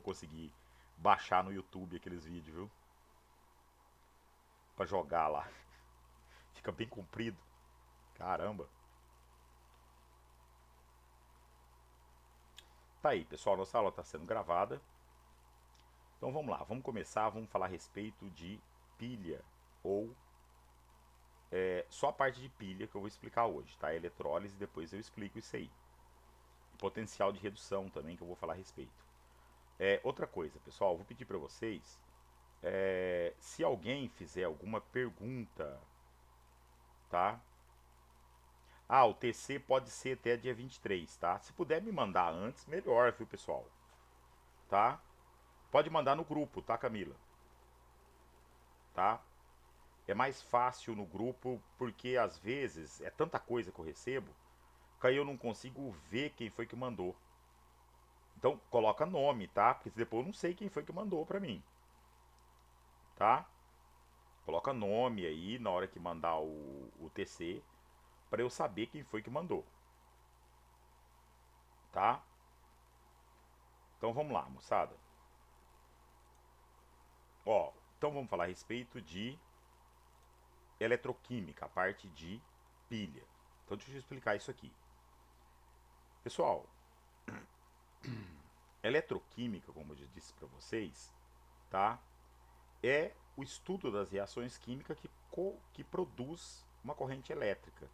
conseguir baixar no YouTube aqueles vídeos, viu? Pra jogar lá. Fica bem comprido. Caramba. Tá aí, pessoal, nossa aula está sendo gravada. Então vamos lá, vamos começar, vamos falar a respeito de pilha, ou só a parte de pilha que eu vou explicar hoje, tá? Eletrólise, depois eu explico isso aí. E potencial de redução também, que eu vou falar a respeito. Outra coisa, pessoal, vou pedir para vocês, se alguém fizer alguma pergunta, tá? Ah, o TC pode ser até dia 23, tá? Se puder me mandar antes, melhor, viu, pessoal? Tá? Pode mandar no grupo, tá, Camila? Tá? É mais fácil no grupo porque às vezes é tanta coisa que eu recebo que aí eu não consigo ver quem foi que mandou. Então coloca nome, tá? Porque depois eu não sei quem foi que mandou pra mim, tá? Coloca nome aí na hora que mandar o TC para eu saber quem foi que mandou, tá? Então vamos lá, moçada. Ó, então vamos falar a respeito de eletroquímica, a parte de pilha. Então deixa eu explicar isso aqui. Pessoal, eletroquímica, como eu já disse para vocês, tá? É o estudo das reações químicas que produz uma corrente elétrica.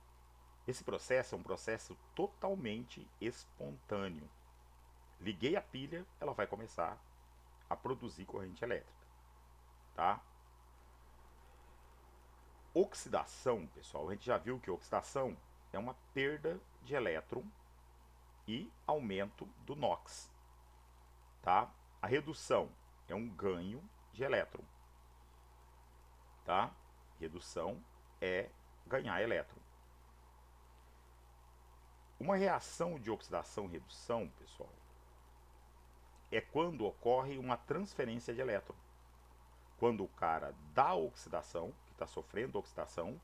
Esse processo é um processo totalmente espontâneo. Liguei a pilha, ela vai começar a produzir corrente elétrica, tá? Oxidação, pessoal, a gente já viu que oxidação é uma perda de elétron e aumento do NOx, tá? A redução é um ganho de elétron, tá? Redução é ganhar elétron. Uma reação de oxidação e redução, pessoal, é quando ocorre uma transferência de elétron. Quando o cara da oxidação, que está sofrendo oxidação,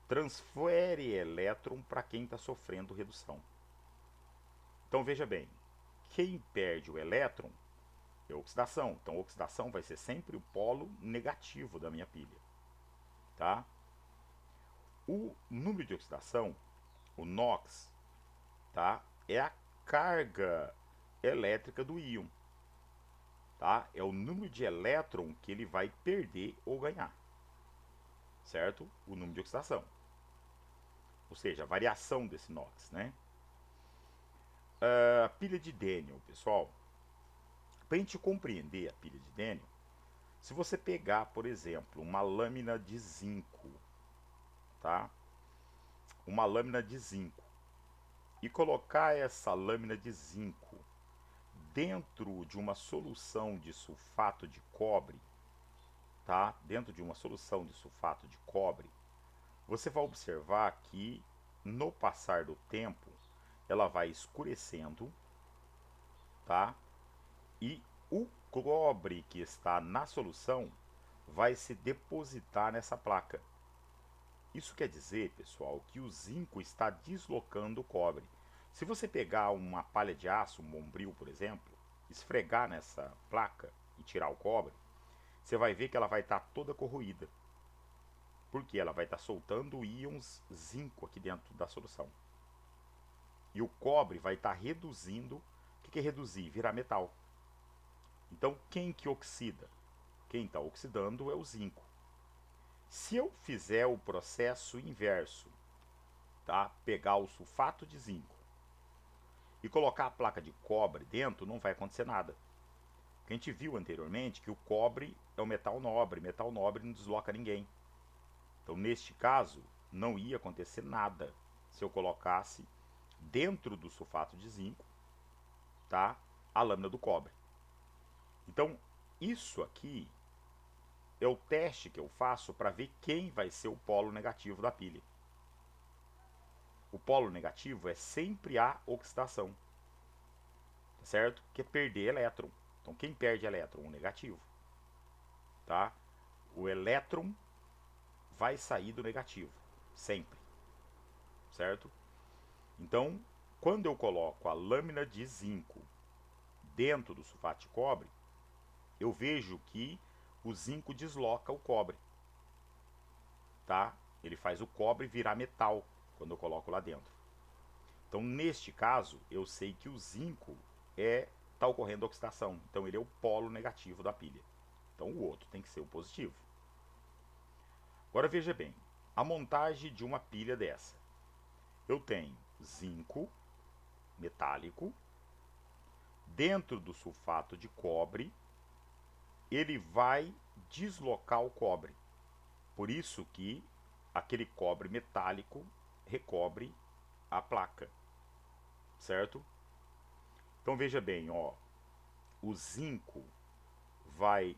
transfere elétron para quem está sofrendo redução. Então veja bem, quem perde o elétron é a oxidação. Então a oxidação vai ser sempre o polo negativo da minha pilha, tá? O número de oxidação, o NOx, tá? É a carga elétrica do íon, tá? É o número de elétron que ele vai perder ou ganhar, certo? O número de oxidação, ou seja, a variação desse NOx, né? A pilha de Daniel, pessoal, para a gente compreender a pilha de Daniel, se você pegar, por exemplo, uma lâmina de zinco, tá? Uma lâmina de zinco e colocar essa lâmina de zinco dentro de uma solução de sulfato de cobre, tá? Dentro de uma solução de sulfato de cobre, você vai observar que no passar do tempo ela vai escurecendo, tá? E o cobre que está na solução vai se depositar nessa placa. Isso quer dizer, pessoal, que o zinco está deslocando o cobre. Se você pegar uma palha de aço, um bombril, por exemplo, esfregar nessa placa e tirar o cobre, você vai ver que ela vai estar toda corroída. Porque ela vai estar soltando íons zinco aqui dentro da solução. E o cobre vai estar reduzindo. O que é reduzir? Virar metal. Então, quem que oxida? Quem está oxidando é o zinco. Se eu fizer o processo inverso, tá? Pegar o sulfato de zinco e colocar a placa de cobre dentro, não vai acontecer nada. A gente viu anteriormente que o cobre é um metal nobre não desloca ninguém. Então, neste caso, não ia acontecer nada se eu colocasse dentro do sulfato de zinco, tá? A lâmina do cobre. Então, isso aqui é o teste que eu faço para ver quem vai ser o polo negativo da pilha. O polo negativo é sempre a oxidação, tá certo? Que é perder elétron. Então, quem perde elétron? O negativo, tá? O elétron vai sair do negativo, sempre, certo? Então, quando eu coloco a lâmina de zinco dentro do sulfato de cobre, eu vejo que o zinco desloca o cobre, tá? Ele faz o cobre virar metal quando eu coloco lá dentro. Então, neste caso, eu sei que o zinco está ocorrendo oxidação. Então, ele é o polo negativo da pilha. Então, o outro tem que ser o positivo. Agora, veja bem. A montagem de uma pilha dessa. Eu tenho zinco metálico. Dentro do sulfato de cobre, ele vai deslocar o cobre. Por isso que aquele cobre metálico recobre a placa. Certo? Então veja bem, ó, o zinco vai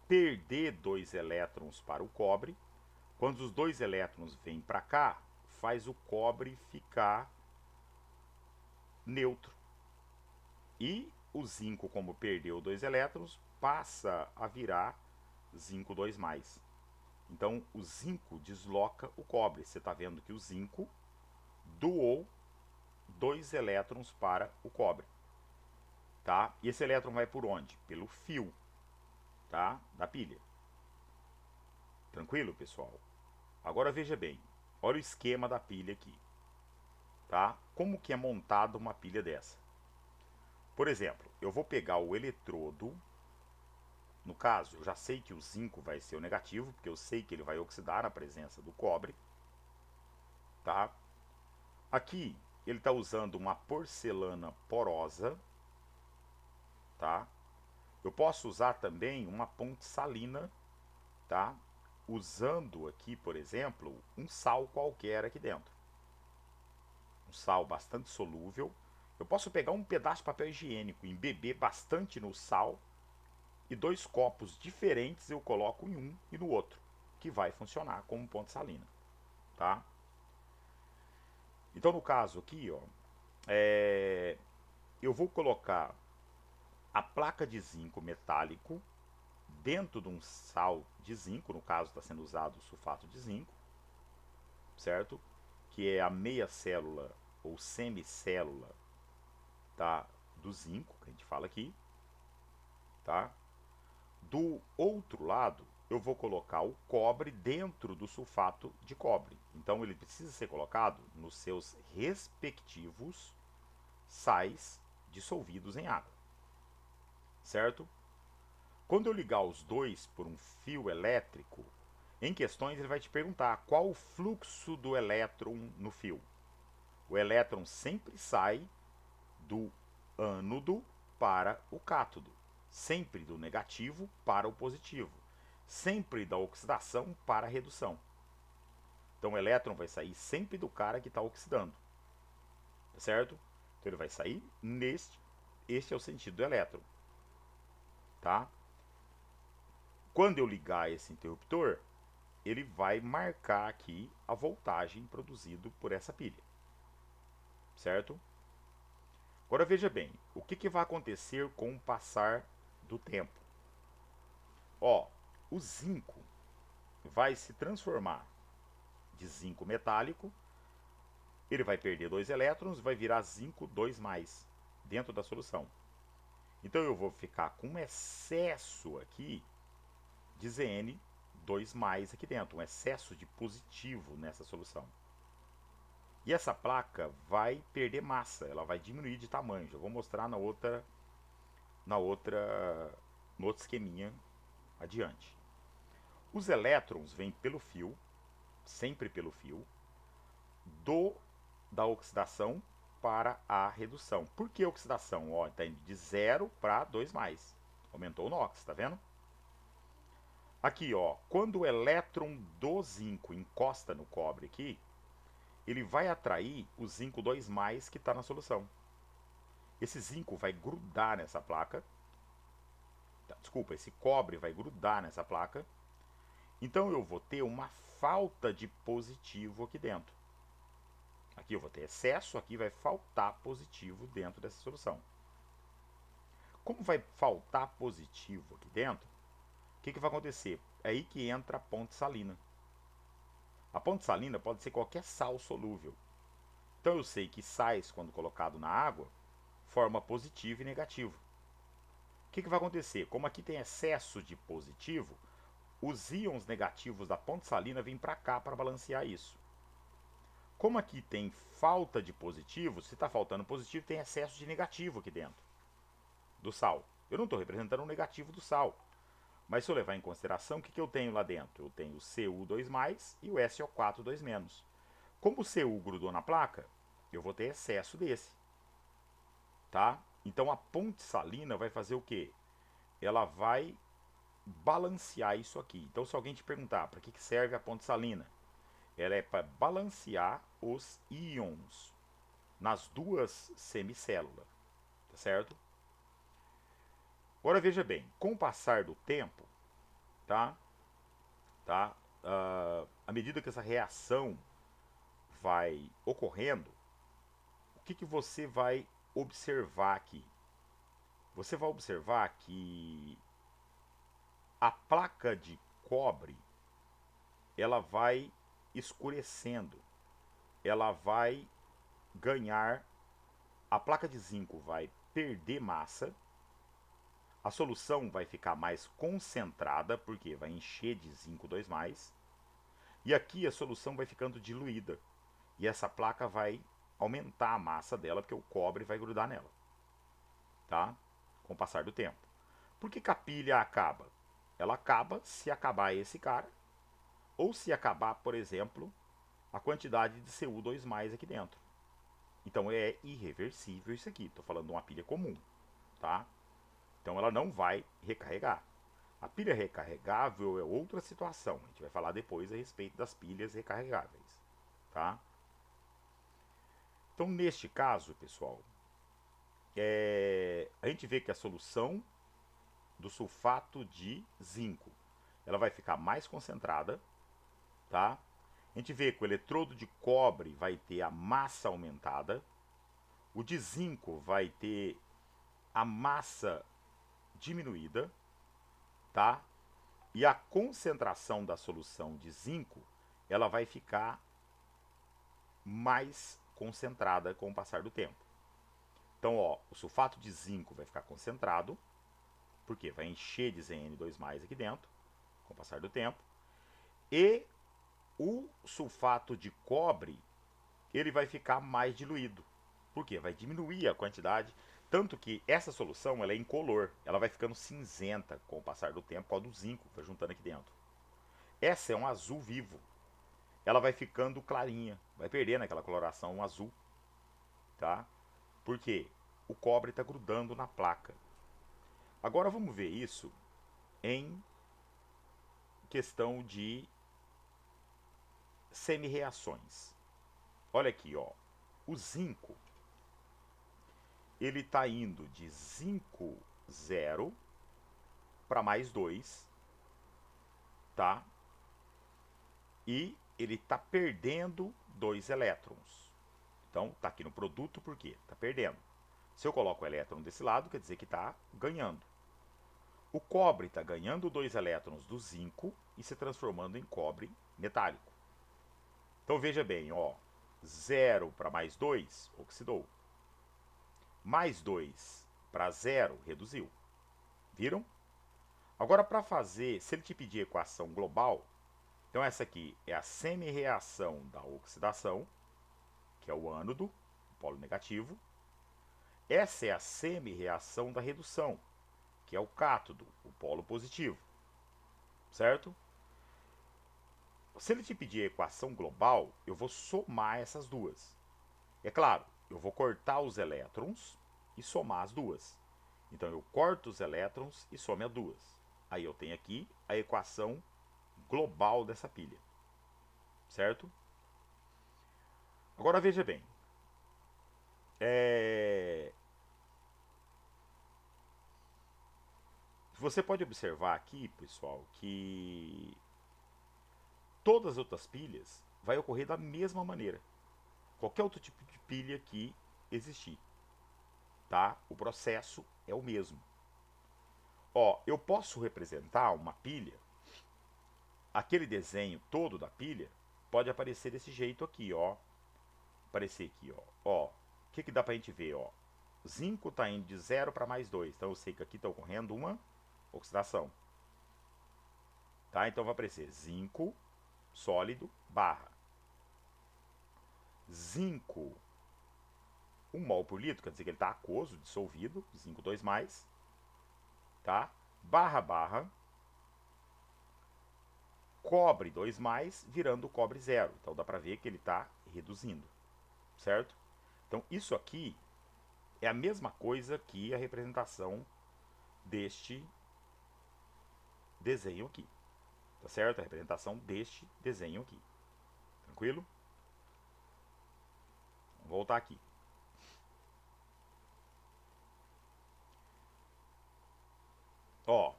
perder 2 elétrons para o cobre. Quando os 2 elétrons vêm para cá, faz o cobre ficar neutro. E o zinco, como perdeu 2 elétrons, passa a virar zinco 2+. Então o zinco desloca o cobre. Você está vendo que o zinco doou 2 elétrons para o cobre, tá? E esse elétron vai por onde? Pelo fio, tá? Da pilha. Tranquilo, pessoal? Agora veja bem, olha o esquema da pilha aqui, tá? Como que é montada uma pilha dessa? Por exemplo, eu vou pegar o eletrodo, no caso, eu já sei que o zinco vai ser o negativo, porque eu sei que ele vai oxidar na presença do cobre, tá? Aqui ele está usando uma porcelana porosa, tá? Eu posso usar também uma ponte salina, tá? Usando aqui, por exemplo, um sal qualquer aqui dentro. Um sal bastante solúvel. Eu posso pegar um pedaço de papel higiênico, embeber bastante no sal e 2 copos diferentes eu coloco em um e no outro, que vai funcionar como ponte salina, tá? Então no caso aqui, ó, eu vou colocar a placa de zinco metálico dentro de um sal de zinco, no caso está sendo usado o sulfato de zinco, certo? Que é a meia célula ou semicélula, tá? Do zinco, que a gente fala aqui, tá? Do outro lado, eu vou colocar o cobre dentro do sulfato de cobre. Então ele precisa ser colocado nos seus respectivos sais dissolvidos em água, certo? Quando eu ligar os dois por um fio elétrico, em questões ele vai te perguntar qual o fluxo do elétron no fio. O elétron sempre sai do ânodo para o cátodo, sempre do negativo para o positivo, sempre da oxidação para a redução. Então o elétron vai sair sempre do cara que está oxidando, certo? Então ele vai sair este é o sentido do elétron, tá? Quando eu ligar esse interruptor, ele vai marcar aqui a voltagem produzida por essa pilha, certo? Agora veja bem, o que vai acontecer com o passar do tempo? Ó, o zinco vai se transformar de zinco metálico, ele vai perder 2 elétrons, vai virar zinco 2+ dentro da solução. Então eu vou ficar com um excesso aqui de Zn2+ aqui dentro, um excesso de positivo nessa solução. E essa placa vai perder massa, ela vai diminuir de tamanho. Já vou mostrar no outro esqueminha adiante. Os elétrons vêm pelo fio, sempre pelo fio, da oxidação para a redução. Por que oxidação? Ó, está indo de 0 para 2+. Aumentou o NOx, tá vendo? Aqui, ó, quando o elétron do zinco encosta no cobre aqui, ele vai atrair o zinco 2+ que está na solução. Esse zinco vai grudar nessa placa. Desculpa, esse cobre vai grudar nessa placa. Então eu vou ter uma falta de positivo aqui dentro. Aqui eu vou ter excesso, aqui vai faltar positivo dentro dessa solução. Como vai faltar positivo aqui dentro, o que vai acontecer? É aí que entra a ponte salina. A ponte salina pode ser qualquer sal solúvel. Então eu sei que sais, quando colocado na água, forma positivo e negativo. que vai acontecer? Como aqui tem excesso de positivo, os íons negativos da ponte salina vêm para cá para balancear isso. Como aqui tem falta de positivo, se está faltando positivo, tem excesso de negativo aqui dentro do sal. Eu não estou representando o negativo do sal. Mas se eu levar em consideração, o que eu tenho lá dentro? Eu tenho o Cu2+, e o SO4 2-. Como o Cu grudou na placa, eu vou ter excesso desse. Tá? Então a ponte salina vai fazer o quê? Ela vai balancear isso aqui. Então se alguém te perguntar para que serve a ponte salina, ela é para balancear os íons nas duas semicélulas, tá certo? Agora veja bem, com o passar do tempo, tá? À medida que essa reação vai ocorrendo, o que você vai observar aqui? Você vai observar que a placa de cobre, ela vai escurecendo, ela vai ganhar, a placa de zinco vai perder massa, a solução vai ficar mais concentrada, porque vai encher de zinco 2+, e aqui a solução vai ficando diluída, e essa placa vai aumentar a massa dela, porque o cobre vai grudar nela, tá? Com o passar do tempo. Por que a pilha acaba? Ela acaba se acabar esse cara, ou se acabar, por exemplo, a quantidade de Cu2+ aqui dentro. Então é irreversível isso aqui. Estou falando de uma pilha comum, tá? Então ela não vai recarregar. A pilha recarregável é outra situação. A gente vai falar depois a respeito das pilhas recarregáveis, tá? Então neste caso, pessoal, a gente vê que a solução do sulfato de zinco, ela vai ficar mais concentrada, tá? A gente vê que o eletrodo de cobre vai ter a massa aumentada, o de zinco vai ter a massa diminuída, tá? E a concentração da solução de zinco, ela vai ficar mais concentrada com o passar do tempo. Então, ó, o sulfato de zinco vai ficar concentrado, porque vai encher de Zn2+ aqui dentro, com o passar do tempo. E o sulfato de cobre, ele vai ficar mais diluído. Por quê? Vai diminuir a quantidade, tanto que essa solução ela é incolor, ela vai ficando cinzenta com o passar do tempo, por causa do zinco que vai juntando aqui dentro. Essa é um azul vivo. Ela vai ficando clarinha, vai perdendo aquela coloração azul, tá? Por quê? O cobre está grudando na placa. Agora vamos ver isso em questão de semi-reações. Olha aqui, ó. O zinco, ele está indo de zinco 0 para +2, tá? E ele está perdendo 2 elétrons. Então, está aqui no produto, por quê? Está perdendo. Se eu coloco o elétron desse lado, quer dizer que está ganhando. O cobre está ganhando 2 elétrons do zinco e se transformando em cobre metálico. Então, veja bem, ó. 0 para +2, oxidou. +2 para 0, reduziu. Viram? Agora, para fazer, se ele te pedir equação global, então essa aqui é a semi-reação da oxidação, que é o ânodo, o polo negativo. Essa é a semi-reação da redução, que é o cátodo, o polo positivo. Certo? Se ele te pedir a equação global, eu vou somar essas duas. É claro, eu vou cortar os elétrons e somar as duas. Então eu corto os elétrons e some as duas. Aí eu tenho aqui a equação global dessa pilha. Certo? Agora veja bem. Você pode observar aqui, pessoal, que todas as outras pilhas vai ocorrer da mesma maneira. Qualquer outro tipo de pilha que existir, tá? O processo é o mesmo. Ó, eu posso representar uma pilha, aquele desenho todo da pilha pode aparecer desse jeito aqui, ó. Aparecer aqui, ó. Ó, o que dá pra gente ver, ó? zinco está indo de 0 para mais 2. Então eu sei que aqui está ocorrendo uma oxidação. Tá? Então vai aparecer zinco sólido barra zinco 1 mol por litro, quer dizer que ele está aquoso, dissolvido, zinco 2+, tá? Barra cobre 2+, virando cobre 0. Então dá para ver que ele está reduzindo, certo? Então isso aqui é a mesma coisa que a representação deste desenho aqui, tá certo? A representação deste desenho aqui, tranquilo? Vamos voltar aqui. Ó,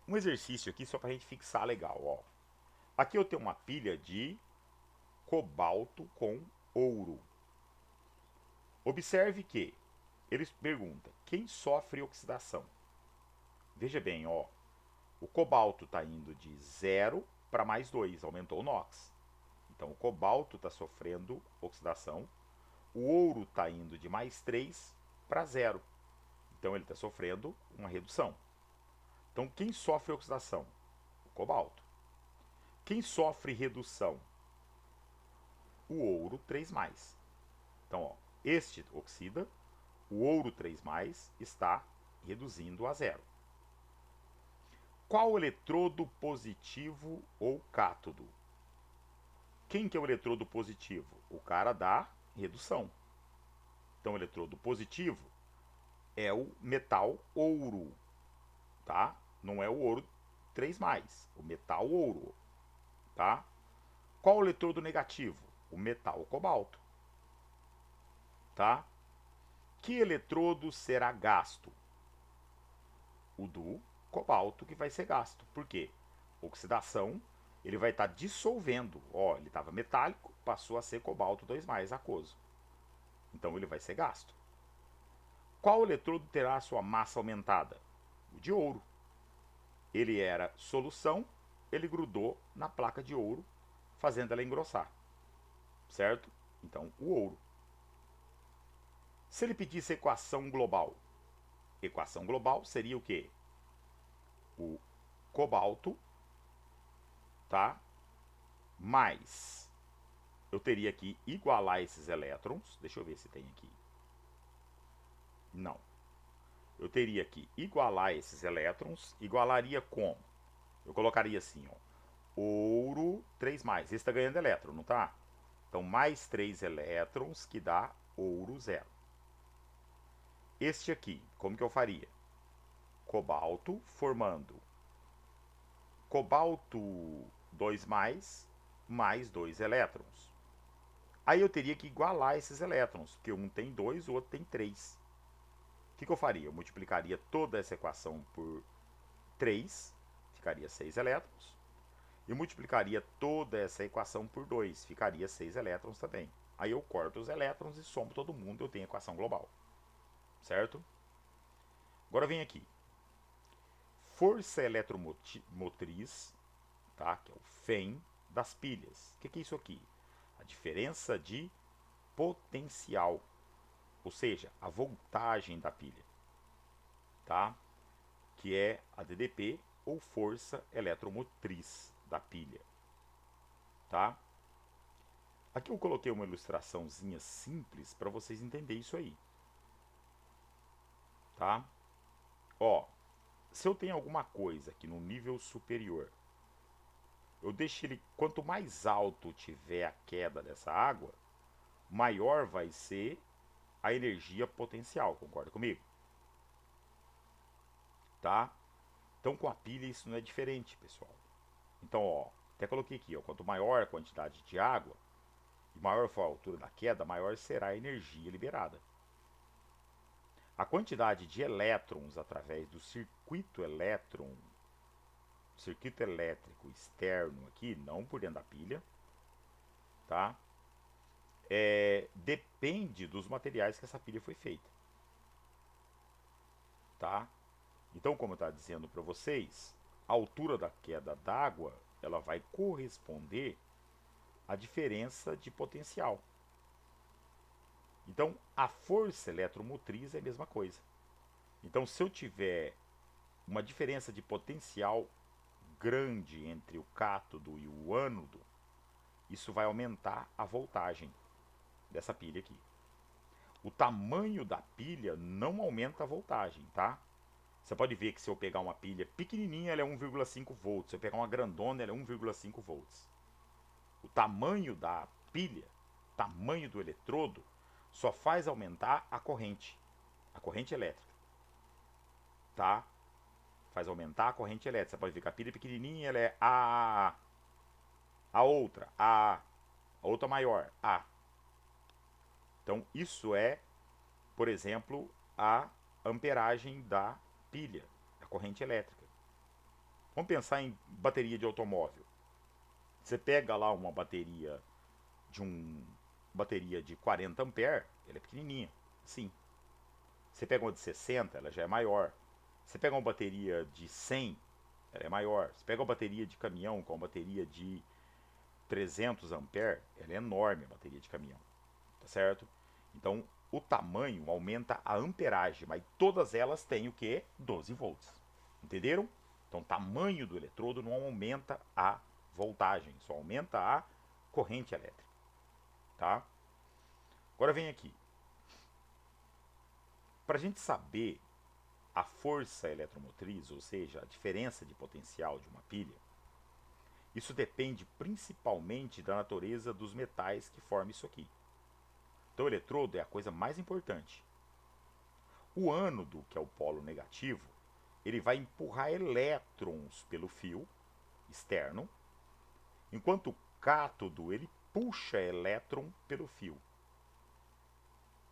um exercício aqui só para a gente fixar legal, ó. Aqui eu tenho uma pilha de cobalto com ouro. Observe que eles perguntam, quem sofre oxidação? Veja bem, ó, o cobalto está indo de 0 para mais 2, aumentou o NOx. Então o cobalto está sofrendo oxidação, o ouro está indo de mais 3 para 0. Então ele está sofrendo uma redução. Então quem sofre oxidação? O cobalto. Quem sofre redução? O ouro 3+. Então, ó, este oxida, o ouro 3+, está reduzindo a 0. Qual o eletrodo positivo ou cátodo? Quem que é o eletrodo positivo? O cara da redução. Então, o eletrodo positivo é o metal ouro, tá? Não é o ouro 3+, o metal ouro, tá? Qual o eletrodo negativo? O metal cobalto, tá? Que eletrodo será gasto? O do cobalto que vai ser gasto. Por quê? Oxidação, ele vai estar dissolvendo. Ó, ele estava metálico, passou a ser cobalto 2+, aquoso. Então ele vai ser gasto. Qual eletrodo terá a sua massa aumentada? O de ouro. Ele era solução, ele grudou na placa de ouro, fazendo ela engrossar. Certo? Então, o ouro. Se ele pedisse equação global seria o quê? O cobalto, tá? Mais, eu teria que igualar esses elétrons. Deixa eu ver se tem aqui. Não. Eu teria que igualar esses elétrons. Igualaria como? Eu colocaria assim, ó. Ouro 3+. Esse está ganhando elétron, não tá? Então, mais 3 elétrons que dá ouro 0. Este aqui, como que eu faria? Cobalto formando cobalto 2+, mais 2 elétrons. Aí eu teria que igualar esses elétrons, porque um tem 2, o outro tem 3. O que eu faria? Eu multiplicaria toda essa equação por 3, ficaria 6 elétrons. E multiplicaria toda essa equação por 2, ficaria 6 elétrons também. Aí eu corto os elétrons e somo todo mundo, eu tenho a equação global. Certo? Agora vem aqui. Força eletromotriz, tá? Que é o FEM das pilhas. O que é isso aqui? A diferença de potencial, ou seja, a voltagem da pilha, tá? Que é a DDP ou força eletromotriz da pilha, tá? Aqui eu coloquei uma ilustraçãozinha simples para vocês entenderem isso aí, tá? Ó, se eu tenho alguma coisa aqui no nível superior, eu deixo ele, quanto mais alto tiver a queda dessa água, maior vai ser a energia potencial, concorda comigo? Tá? Então com a pilha isso não é diferente, pessoal. Então, ó, até coloquei aqui, ó, quanto maior a quantidade de água e maior for a altura da queda, maior será a energia liberada. A quantidade de elétrons através do circuito elétrico externo aqui, não por dentro da pilha, tá? Depende dos materiais que essa pilha foi feita, tá? Então, como eu estava dizendo para vocês, a altura da queda d'água ela vai corresponder à diferença de potencial. Então, a força eletromotriz é a mesma coisa. Então, se eu tiver uma diferença de potencial grande entre o cátodo e o ânodo, isso vai aumentar a voltagem dessa pilha aqui. O tamanho da pilha não aumenta a voltagem, tá? Você pode ver que se eu pegar uma pilha pequenininha, ela é 1,5 volts. Se eu pegar uma grandona, ela é 1,5 volts. O tamanho da pilha, o tamanho do eletrodo, só faz aumentar a corrente elétrica, tá? Faz aumentar a corrente elétrica. Você pode ver que a pilha pequenininha, ela é A. A outra, a outra maior, A. Então, isso é, por exemplo, a amperagem da pilha, a corrente elétrica. Vamos pensar em bateria de automóvel. Você pega lá uma bateria de 40 amperes, ela é pequenininha, sim. Você pega uma de 60, ela já é maior. Você pega uma bateria de 100, ela é maior. Você pega uma bateria de caminhão com uma bateria de 300 amperes, ela é enorme a bateria de caminhão, tá certo? Então, o tamanho aumenta a amperagem, mas todas elas têm o que? 12 volts. Entenderam? Então, o tamanho do eletrodo não aumenta a voltagem, só aumenta a corrente elétrica, tá? Agora vem aqui. Para a gente saber a força eletromotriz, ou seja, a diferença de potencial de uma pilha, isso depende principalmente da natureza dos metais que formam isso aqui. Então, o eletrodo é a coisa mais importante. O ânodo, que é o polo negativo, ele vai empurrar elétrons pelo fio externo, enquanto o cátodo ele puxa elétron pelo fio,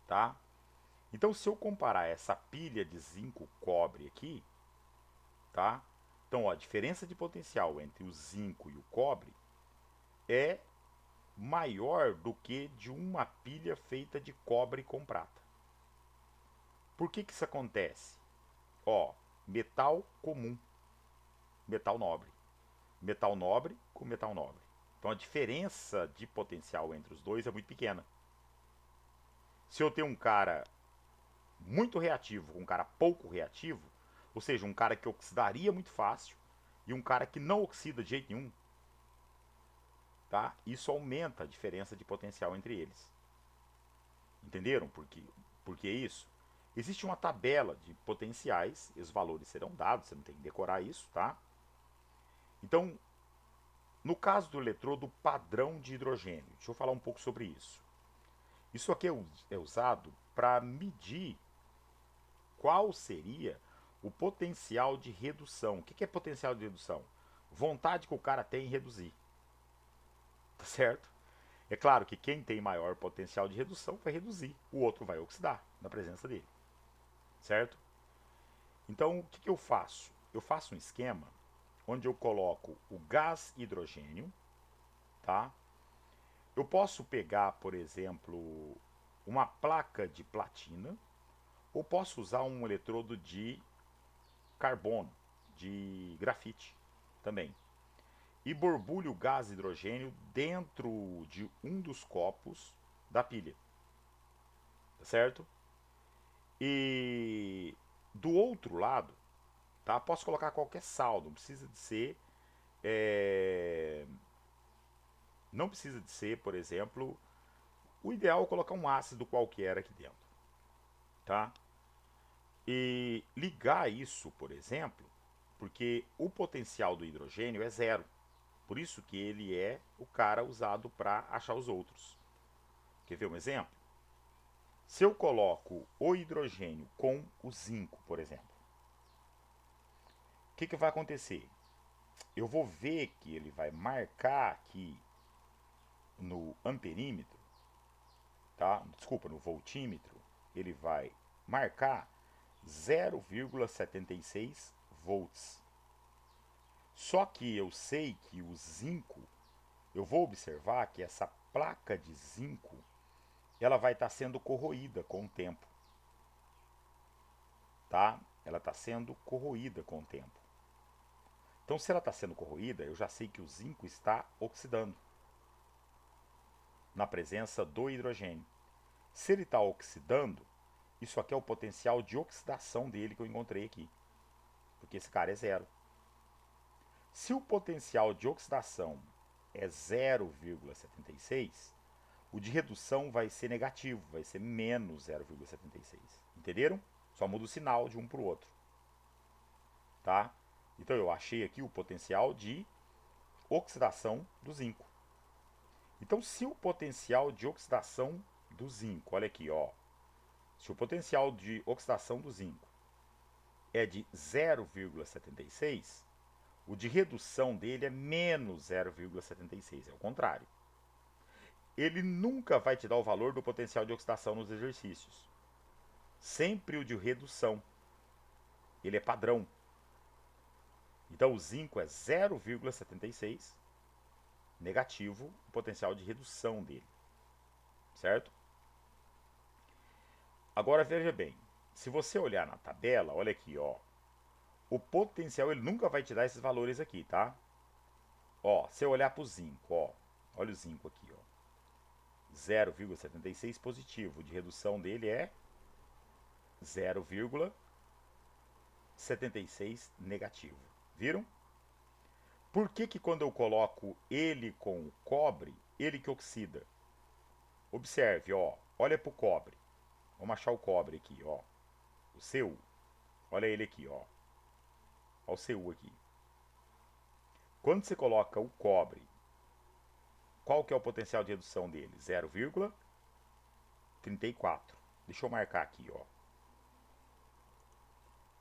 tá? Então, se eu comparar essa pilha de zinco cobre aqui, tá? Então, ó, a diferença de potencial entre o zinco e o cobre é maior do que de uma pilha feita de cobre com prata. Por que que isso acontece? Ó, metal comum, metal nobre. Metal nobre com metal nobre. Então a diferença de potencial entre os dois é muito pequena. Se eu tenho um cara muito reativo com um cara pouco reativo, ou seja, um cara que oxidaria muito fácil e um cara que não oxida de jeito nenhum, tá? Isso aumenta a diferença de potencial entre eles. Entenderam por que isso? Existe uma tabela de potenciais, e os valores serão dados, você não tem que decorar isso, tá? Então, no caso do eletrodo padrão de hidrogênio, deixa eu falar um pouco sobre isso. Isso aqui é usado para medir qual seria o potencial de redução. O que é potencial de redução? Vontade que o cara tem em reduzir. Tá certo? É claro que quem tem maior potencial de redução vai reduzir, o outro vai oxidar na presença dele. Certo? Então, o que eu faço? Eu faço um esquema onde eu coloco o gás hidrogênio, tá? Eu posso pegar, por exemplo, uma placa de platina, ou posso usar um eletrodo de carbono, de grafite também. E borbulho o gás hidrogênio dentro de um dos copos da pilha, tá certo? E do outro lado, tá? Posso colocar qualquer sal, não precisa de ser, é, não precisa de ser, por exemplo, o ideal é colocar um ácido qualquer aqui dentro, tá? E ligar isso, por exemplo, porque o potencial do hidrogênio é zero. Por isso que ele é o cara usado para achar os outros. Quer ver um exemplo? Se eu coloco o hidrogênio com o zinco, por exemplo, o que vai acontecer? Eu vou ver que ele vai marcar aqui no amperímetro, tá? Desculpa, no voltímetro, ele vai marcar 0,76 volts. Só que eu sei que o zinco, eu vou observar que essa placa de zinco, ela vai estar sendo corroída com o tempo, tá? Ela está sendo corroída com o tempo. Então, se ela está sendo corroída, eu já sei que o zinco está oxidando na presença do hidrogênio. Se ele está oxidando, isso aqui é o potencial de oxidação dele que eu encontrei aqui. Porque esse cara é zero. Se o potencial de oxidação é 0,76, o de redução vai ser negativo, vai ser menos 0,76. Entenderam? Só muda o sinal de um para o outro. Tá? Então eu achei aqui o potencial de oxidação do zinco. Então, se o potencial de oxidação do zinco, olha aqui, ó, se o potencial de oxidação do zinco é de 0,76, o de redução dele é menos 0,76, é o contrário. Ele nunca vai te dar o valor do potencial de oxidação nos exercícios. Sempre o de redução. Ele é padrão. Então o zinco é 0,76 negativo o potencial de redução dele. Certo? Agora veja bem, se você olhar na tabela, olha aqui, ó, o potencial ele nunca vai te dar esses valores aqui, tá? Ó, se eu olhar para o zinco, ó, olha o zinco aqui, ó, 0,76 positivo, de redução dele é 0,76 negativo. Viram? Por que que quando eu coloco ele com o cobre, ele que oxida? Observe, ó, olha para o cobre. Vamos achar o cobre aqui, ó. O Cu. Olha ele aqui, ó. Olha o Cu aqui. Quando você coloca o cobre, qual que é o potencial de redução dele? 0,34. Deixa eu marcar aqui, ó.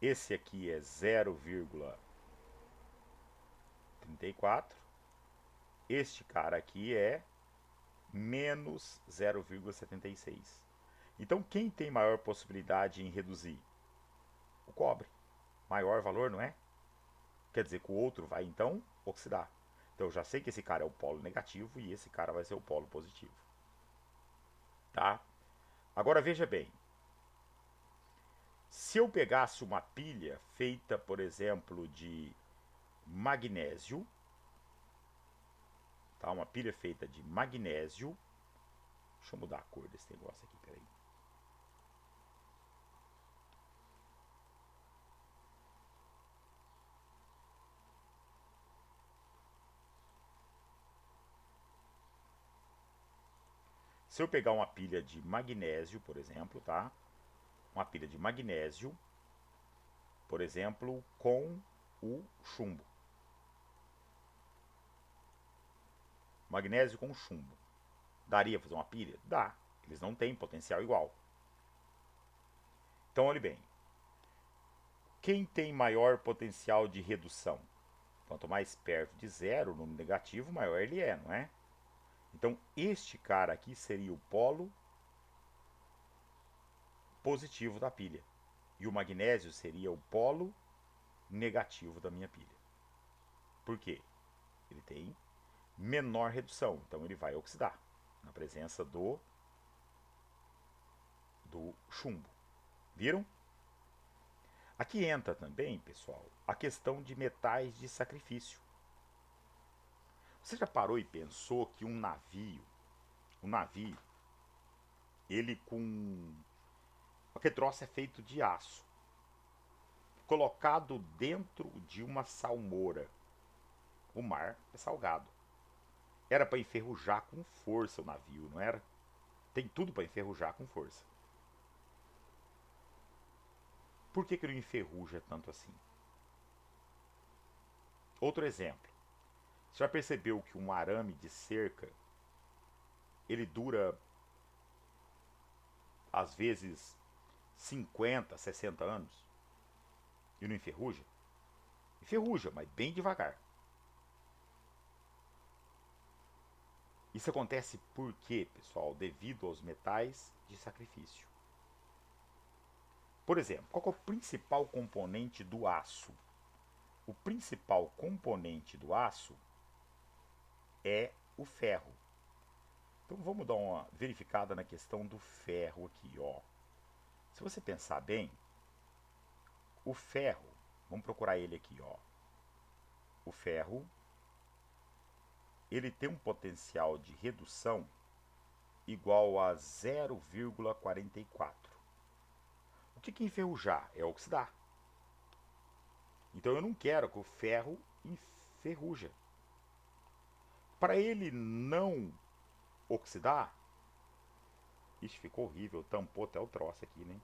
Esse aqui é 0,34. Este cara aqui é menos 0,76. Então, quem tem maior possibilidade em reduzir? O cobre. Maior valor, não é? Quer dizer que o outro vai, então, oxidar. Então, eu já sei que esse cara é o polo negativo e esse cara vai ser o polo positivo. Tá? Agora, veja bem. Se eu pegasse uma pilha feita, por exemplo, de magnésio, tá? Uma pilha feita de magnésio. Deixa eu mudar a cor desse negócio aqui, peraí. Se eu pegar uma pilha de magnésio, por exemplo, tá? Uma pilha de magnésio, por exemplo, com o chumbo. Magnésio com chumbo. Daria para fazer uma pilha? Dá. Eles não têm potencial igual. Então, olhe bem. Quem tem maior potencial de redução? Quanto mais perto de zero, no negativo, maior ele é, não é? Então, este cara aqui seria o polo positivo da pilha. E o magnésio seria o polo negativo da minha pilha. Por quê? Ele tem menor redução, então ele vai oxidar na presença do chumbo. Viram? Aqui entra também, pessoal, a questão de metais de sacrifício. Você já parou e pensou que um navio, ele com... Aquele troço é feito de aço, colocado dentro de uma salmoura. O mar é salgado. Era para enferrujar com força o navio, não era? Tem tudo para enferrujar com força. Por que ele não enferruja tanto assim? Outro exemplo. Você já percebeu que um arame de cerca, ele dura, às vezes, 50, 60 anos? E não enferruja? Enferruja, mas bem devagar. Isso acontece por quê, pessoal? Devido aos metais de sacrifício. Por exemplo, qual é o principal componente do aço? O principal componente do aço é o ferro. Então vamos dar uma verificada na questão do ferro aqui, ó. Se você pensar bem, o ferro, vamos procurar ele aqui, ó. O ferro, ele tem um potencial de redução igual a 0,44. O que é enferrujar? É oxidar. Então eu não quero que o ferro enferruja. Para ele não oxidar, ixi, ficou horrível, tampou até o troço aqui, né?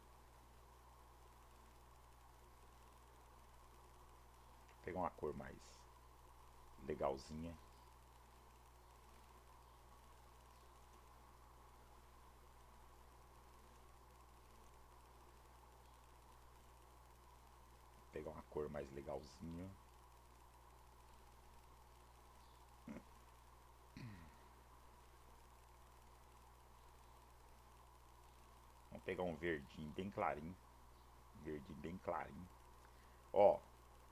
Vou pegar uma cor mais legalzinha. Vou pegar uma cor mais legalzinha. Vamos pegar um verdinho bem clarinho. Verdinho bem clarinho. Ó,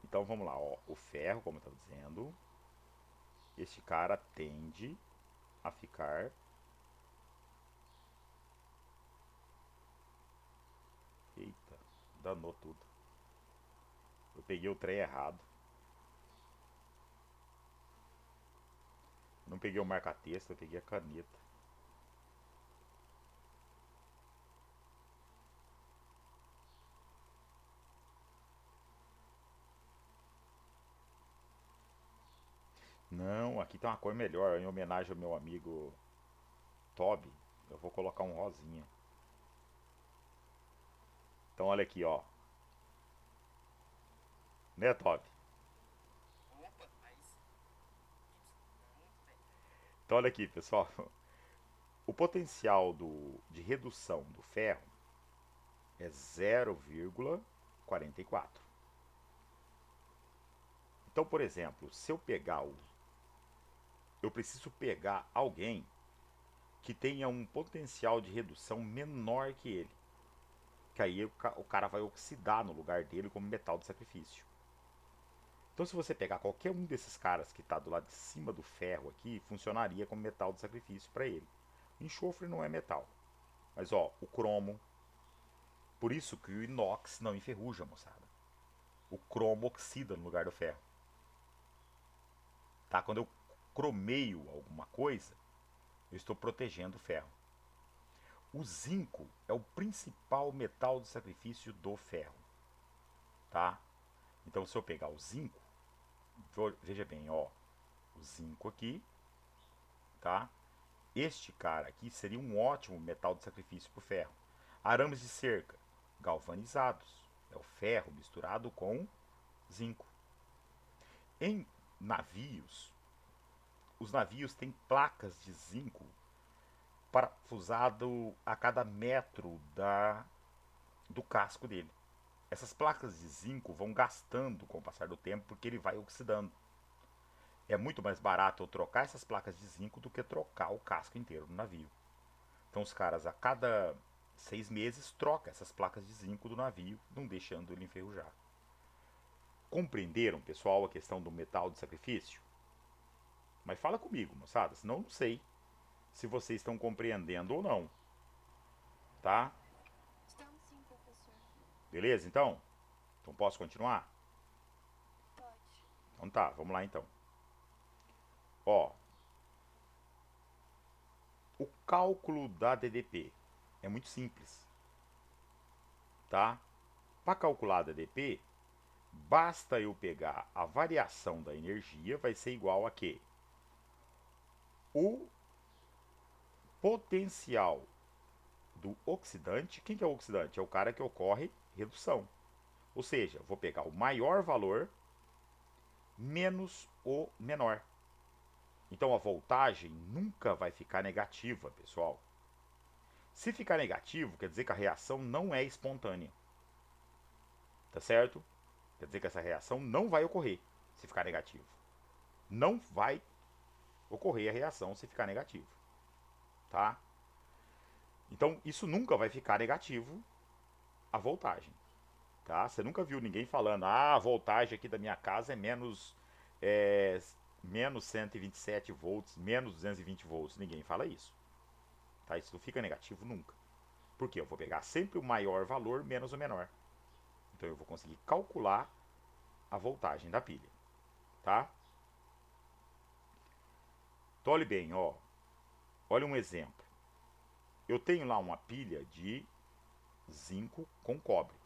então vamos lá, ó. O ferro, como eu estava dizendo, este cara tende a ficar. Eita, danou tudo. Eu peguei o trem errado. Não peguei o marca-texto, eu peguei a caneta. Não, aqui tem uma cor melhor, em homenagem ao meu amigo Toby. Eu vou colocar um rosinha. Então olha aqui, ó. Né, Toby? Então olha aqui, pessoal. O potencial de redução do ferro é 0,44. Então, por exemplo, se eu pegar o. Eu preciso pegar alguém que tenha um potencial de redução menor que ele. Que aí o cara vai oxidar no lugar dele como metal de sacrifício. Então, se você pegar qualquer um desses caras que está do lado de cima do ferro aqui, funcionaria como metal de sacrifício para ele. O enxofre não é metal. Mas, ó, o cromo. Por isso que o inox não enferruja, moçada. O cromo oxida no lugar do ferro. Tá? Quando eu cromeio alguma coisa, eu estou protegendo o ferro. O zinco é o principal metal de sacrifício do ferro. Tá? Então, se eu pegar o zinco, veja bem, ó, o zinco aqui, tá? Este cara aqui seria um ótimo metal de sacrifício para o ferro. Arames de cerca, galvanizados. É o ferro misturado com zinco. Em navios, os navios têm placas de zinco parafusado a cada metro do casco dele. Essas placas de zinco vão gastando com o passar do tempo porque ele vai oxidando. É muito mais barato eu trocar essas placas de zinco do que trocar o casco inteiro do navio. Então os caras a cada 6 meses trocam essas placas de zinco do navio, não deixando ele enferrujar. Compreenderam, pessoal, a questão do metal de sacrifício? Mas fala comigo, moçada, senão eu não sei se vocês estão compreendendo ou não, tá? Estamos sim, professor. Beleza, então? Então posso continuar? Pode. Então tá, vamos lá então. Ó, o cálculo da DDP é muito simples, tá? Para calcular a DDP, basta eu pegar a variação da energia, vai ser igual a quê? O potencial do oxidante. Quem que é o oxidante? É o cara que ocorre redução. Ou seja, vou pegar o maior valor menos o menor. Então a voltagem nunca vai ficar negativa, pessoal. Se ficar negativo, quer dizer que a reação não é espontânea. Tá certo? Quer dizer que essa reação não vai ocorrer se ficar negativo. Não vai ocorrer a reação se ficar negativo. Tá? Então isso nunca vai ficar negativo a voltagem. Tá? Você nunca viu ninguém falando, ah, a voltagem aqui da minha casa é é, menos 127 volts, menos 220 volts. Ninguém fala isso. Tá? Isso não fica negativo nunca. Por quê? Eu vou pegar sempre o maior valor menos o menor. Então eu vou conseguir calcular a voltagem da pilha. Tá? Então olhe bem, ó. Olha um exemplo. eu tenho lá uma pilha de zinco com cobre,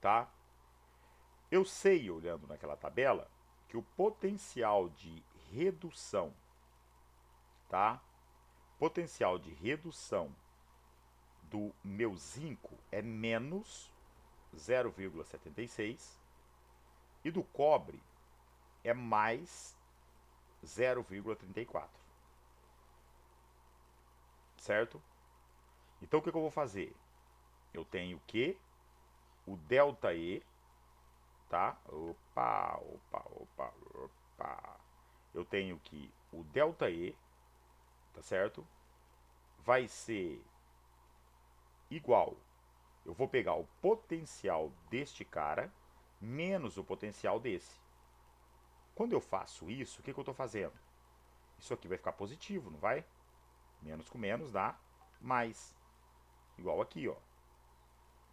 tá? Eu sei, olhando naquela tabela, que o potencial de redução, tá? Potencial de redução do meu zinco é menos 0,76 e do cobre é mais 0,34, certo? Então o que eu vou fazer? Eu tenho que o delta E, tá? Opa. Eu tenho que o delta E, tá certo? Vai ser igual. Eu vou pegar o potencial deste cara menos o potencial desse. Quando eu faço isso, o que eu estou fazendo? Isso aqui vai ficar positivo, não vai? Menos com menos dá mais. Igual aqui, ó.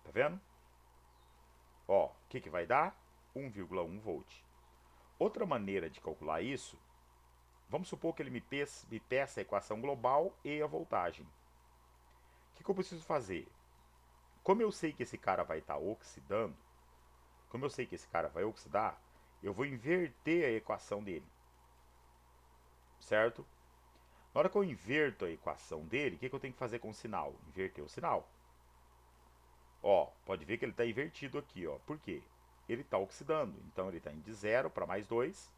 Tá vendo? Ó, o que vai dar? 1,1 volt. Outra maneira de calcular isso, vamos supor que ele me peça a equação global e a voltagem. O que eu preciso fazer? Como eu sei que esse cara vai estar oxidando, como eu sei que esse cara vai oxidar, eu vou inverter a equação dele, certo? Na hora que eu inverto a equação dele, o que eu tenho que fazer com o sinal? Inverter o sinal. Ó, pode ver que ele está invertido aqui, ó. Por quê? Ele está oxidando, então ele está indo de 0 para mais 2.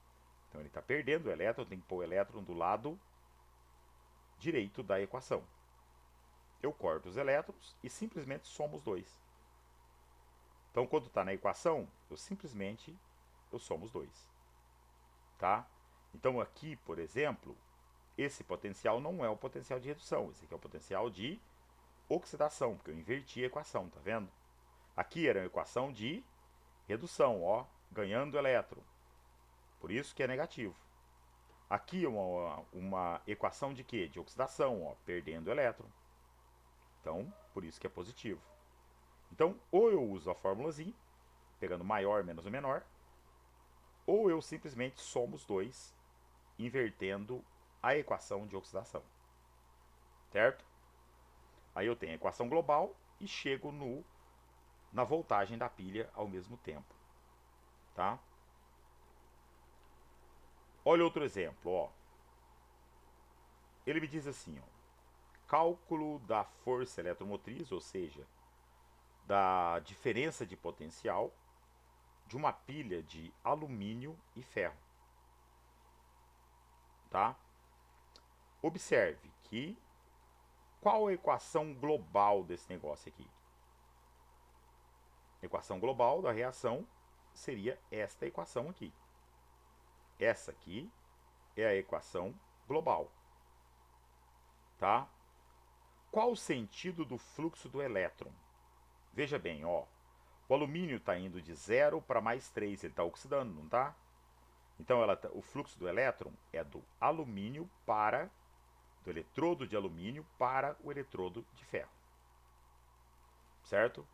Então ele está perdendo o elétron, tem que pôr o elétron do lado direito da equação. Eu corto os elétrons e simplesmente somo os dois. Então quando está na equação, eu somo os dois. Tá? Então aqui, por exemplo, esse potencial não é o potencial de redução, esse aqui é o potencial de oxidação, porque eu inverti a equação, tá vendo? Aqui era a equação de redução, ó, ganhando elétron. Por isso que é negativo. Aqui é uma equação de quê? De oxidação, ó, perdendo elétron. Então, por isso que é positivo. Então, ou eu uso a fórmulazinha, pegando maior menos o menor, ou eu simplesmente somo os dois, invertendo a equação de oxidação. Certo? Aí eu tenho a equação global e chego na voltagem da pilha ao mesmo tempo. Tá? Olha outro exemplo, ó. Ele me diz assim, ó, cálculo da força eletromotriz, ou seja, da diferença de potencial de uma pilha de alumínio e ferro. Tá? Observe que qual a equação global desse negócio aqui? A equação global da reação seria esta equação aqui. Essa aqui é a equação global. Tá? Qual o sentido do fluxo do elétron? Veja bem, ó. O alumínio está indo de 0 para mais 3, ele está oxidando, não está? Então o fluxo do elétron é do alumínio para, do eletrodo de alumínio para o eletrodo de ferro. Certo?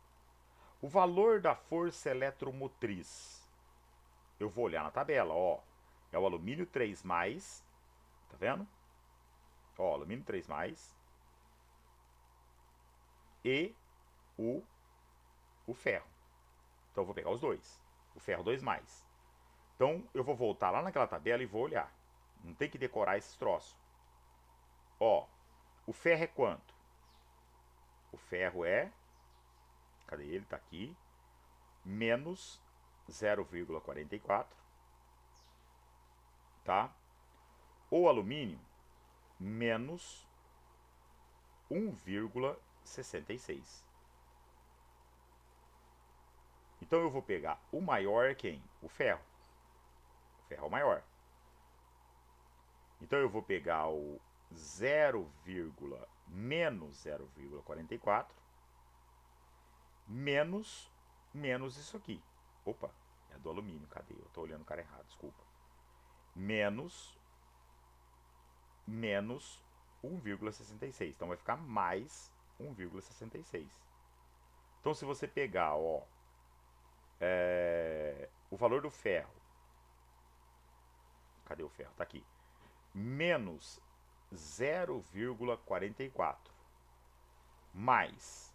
O valor da força eletromotriz, eu vou olhar na tabela, ó. É o alumínio 3+, tá vendo? Ó, alumínio 3+, e o ferro. Então eu vou pegar os dois. O ferro 2+. Então eu vou voltar lá naquela tabela e vou olhar. Não tem que decorar esses troços. Ó, o ferro é quanto? O ferro é... Cadê ele? Tá aqui. Menos 0,44. Tá? O alumínio, menos 1,66. Então eu vou pegar o maior quem? O ferro. O ferro é o maior. Então eu vou pegar o menos 0,44 menos isso aqui. Opa, é do alumínio, cadê? Eu tô olhando o cara errado, desculpa. Menos 1,66. Então vai ficar mais 1,66. Então se você pegar, ó, o valor do ferro, cadê o ferro? Tá aqui. Menos 0,44 mais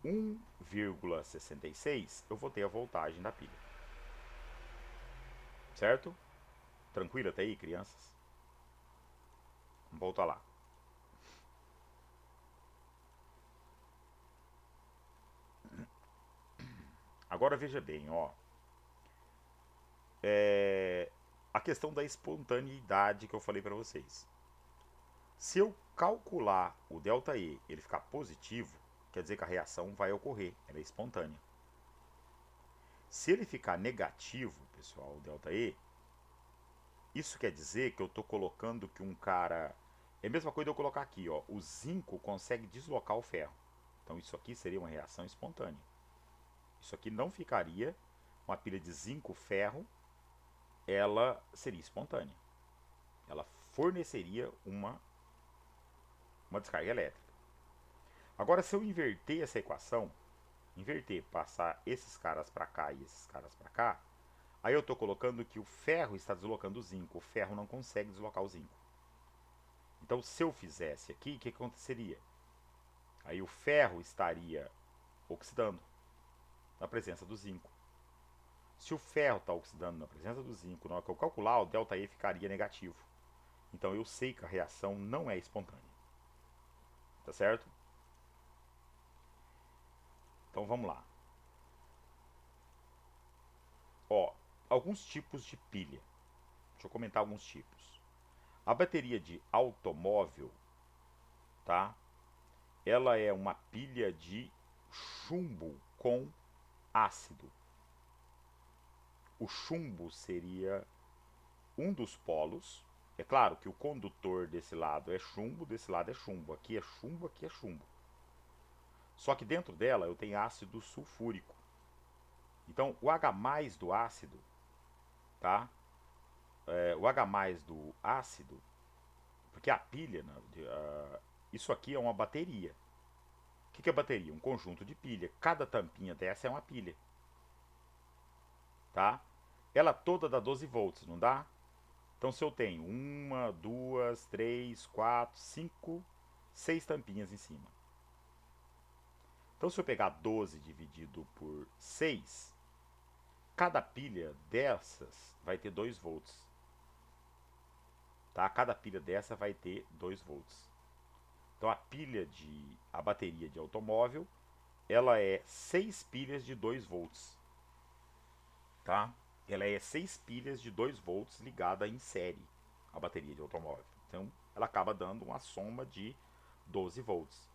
1,66, eu vou ter a voltagem da pilha. Certo? Tranquilo até aí, crianças? Vamos voltar lá. Agora veja bem, ó. A questão da espontaneidade que eu falei para vocês. Se eu calcular o ΔE, ele ficar positivo, quer dizer que a reação vai ocorrer, ela é espontânea. Se ele ficar negativo, pessoal, o ΔE, isso quer dizer que eu estou colocando que um cara... É a mesma coisa de eu colocar aqui, ó, o zinco consegue deslocar o ferro. Então isso aqui seria uma reação espontânea. Isso aqui não ficaria uma pilha de zinco-ferro, ela seria espontânea. Ela forneceria uma descarga elétrica. Agora, se eu inverter essa equação, passar esses caras para cá e esses caras para cá, aí eu estou colocando que o ferro está deslocando o zinco. O ferro não consegue deslocar o zinco. Então, se eu fizesse aqui, o que aconteceria? Aí o ferro estaria oxidando na presença do zinco. Se o ferro está oxidando na presença do zinco, na hora que eu calcular, o ΔE ficaria negativo. Então eu sei que a reação não é espontânea. Tá certo? Então vamos lá. Ó, alguns tipos de pilha. Deixa eu comentar alguns tipos. A bateria de automóvel, tá? Ela é uma pilha de chumbo com ácido. O chumbo seria um dos polos. É claro que o condutor desse lado é chumbo, desse lado é chumbo. Aqui é chumbo, aqui é chumbo. Só que dentro dela eu tenho ácido sulfúrico. Então o H+ do ácido, tá? O H+ do ácido, porque a pilha, né, isso aqui é uma bateria. O que é bateria? Um conjunto de pilha. Cada tampinha dessa é uma pilha. Tá? Ela toda dá 12 volts, não dá? Então se eu tenho 1, 2, 3, 4, 5, 6 tampinhas em cima. Então se eu pegar 12 dividido por 6, cada pilha dessas vai ter 2 volts. Tá? Cada pilha dessa vai ter 2 volts. Então a bateria de automóvel, ela é 6 pilhas de 2 volts. Tá? Ela é 6 pilhas de 2 volts ligada em série, a bateria de automóvel. Então ela acaba dando uma soma de 12 volts.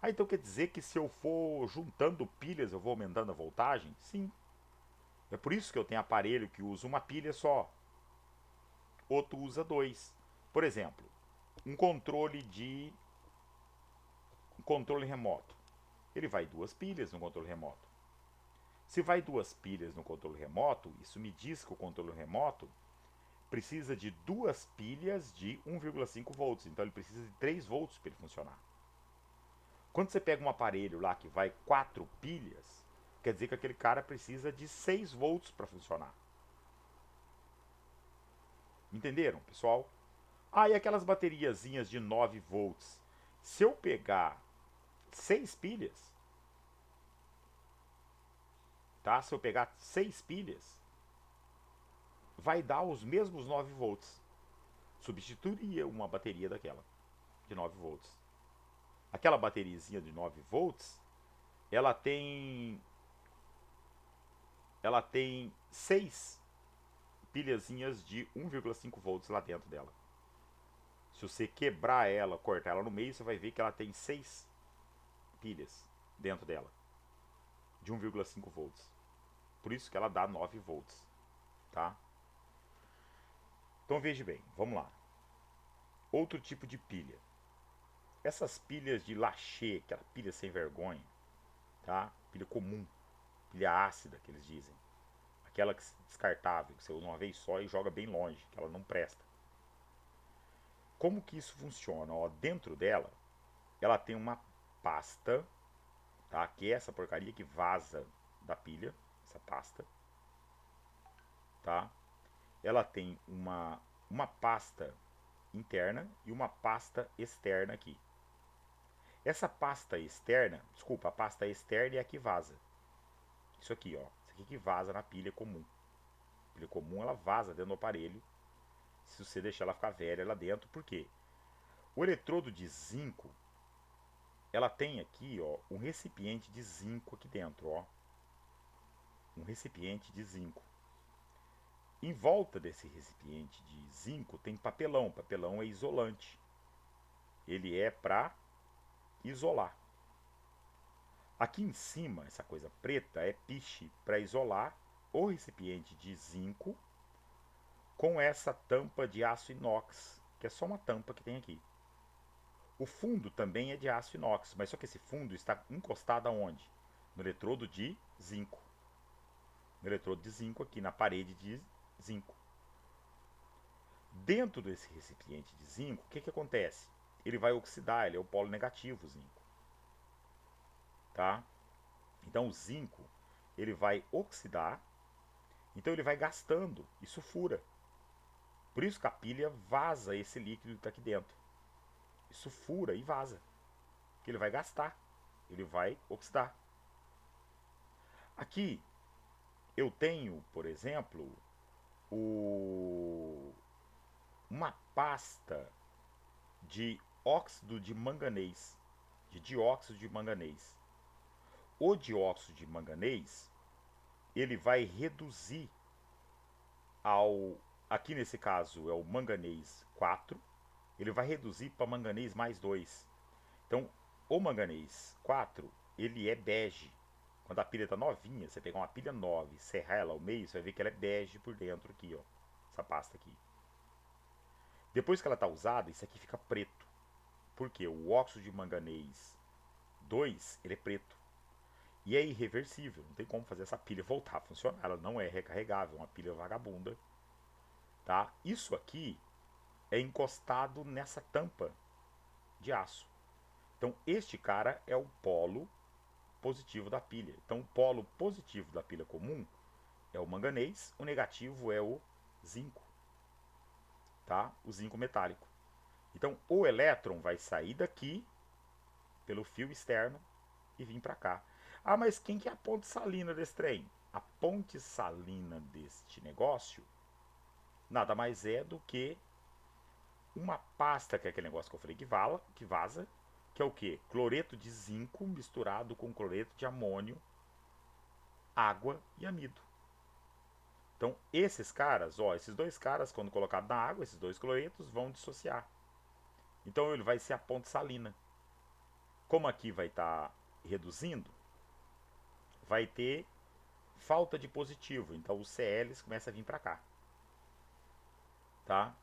Então quer dizer que se eu for juntando pilhas eu vou aumentando a voltagem? Sim. É por isso que eu tenho aparelho que usa uma pilha só, outro usa 2. Por exemplo, um controle remoto. Ele vai 2 pilhas no controle remoto. Se vai 2 pilhas no controle remoto, isso me diz que o controle remoto precisa de 2 pilhas de 1,5 volts. Então ele precisa de 3 volts para ele funcionar. Quando você pega um aparelho lá que vai 4 pilhas, quer dizer que aquele cara precisa de 6 volts para funcionar. Entenderam, pessoal? E aquelas bateriazinhas de 9 volts. Se eu pegar 6 pilhas, tá? Se eu pegar 6 pilhas, vai dar os mesmos 9 volts. Substituiria uma bateria daquela, de 9 volts. Aquela bateriazinha de 9 volts, ela tem 6 pilhazinhas de 1,5 volts lá dentro dela. Se você quebrar ela, cortar ela no meio, você vai ver que ela tem 6 pilhas dentro dela, de 1,5 volts. Por isso que ela dá 9 volts, tá? Então veja bem, vamos lá. Outro tipo de pilha. Essas pilhas de lachê, aquela pilha sem vergonha, tá? Pilha comum, pilha ácida que eles dizem. Aquela descartável, que você usa uma vez só e joga bem longe, que ela não presta. Como que isso funciona? Dentro dela, ela tem uma pasta, tá? Que é essa porcaria que vaza da pilha, essa pasta, tá? Ela tem uma pasta interna e uma pasta externa aqui. Essa pasta externa, desculpa, a pasta externa é a que vaza. Isso aqui, ó. Isso aqui que vaza na pilha comum. A pilha comum, ela vaza dentro do aparelho. Se você deixar ela ficar velha lá dentro, por quê? O eletrodo de zinco, ela tem aqui, ó, um recipiente de zinco aqui dentro, ó. Um recipiente de zinco. Em volta desse recipiente de zinco tem papelão. Papelão é isolante. Ele é para isolar. Aqui em cima, essa coisa preta é piche para isolar o recipiente de zinco com essa tampa de aço inox, que é só uma tampa que tem aqui. O fundo também é de aço inox, mas só que esse fundo está encostado aonde? No eletrodo de zinco. No eletrodo de zinco aqui, na parede de zinco. Dentro desse recipiente de zinco, o que, que acontece? Ele vai oxidar, ele é o polo negativo, o zinco. Tá? Então o zinco, ele vai oxidar, então ele vai gastando, isso fura. Por isso que a pilha vaza esse líquido que está aqui dentro. Isso fura e vaza. Porque ele vai gastar, ele vai oxidar. Aqui eu tenho, por exemplo, uma pasta de óxido de manganês, de dióxido de manganês. O dióxido de manganês, ele vai reduzir aqui nesse caso é o manganês 4, ele vai reduzir para manganês mais 2. Então, o manganês 4, ele é bege. Quando a pilha está novinha, você pegar uma pilha nova e serrar ela ao meio, você vai ver que ela é bege por dentro aqui, ó. Essa pasta aqui. Depois que ela está usada, isso aqui fica preto. Por quê? O óxido de manganês 2, ele é preto. E é irreversível, não tem como fazer essa pilha voltar a funcionar. Ela não é recarregável, é uma pilha vagabunda. Tá? Isso aqui é encostado nessa tampa de aço. Então, este cara é o polo positivo da pilha. Então, o polo positivo da pilha comum é o manganês, o negativo é o zinco, tá? O zinco metálico. Então, o elétron vai sair daqui pelo fio externo e vir para cá. Ah, mas quem que é a ponte salina desse trem? A ponte salina deste negócio nada mais é do que uma pasta, que é aquele negócio que eu falei que vaza, que é o que? Cloreto de zinco misturado com cloreto de amônio, água e amido. Então, esses caras, ó, esses dois caras, quando colocados na água, esses dois cloretos vão dissociar. Então, ele vai ser a ponte salina. Como aqui vai estar reduzindo, vai ter falta de positivo. Então, os CLs começam a vir para cá. Tá?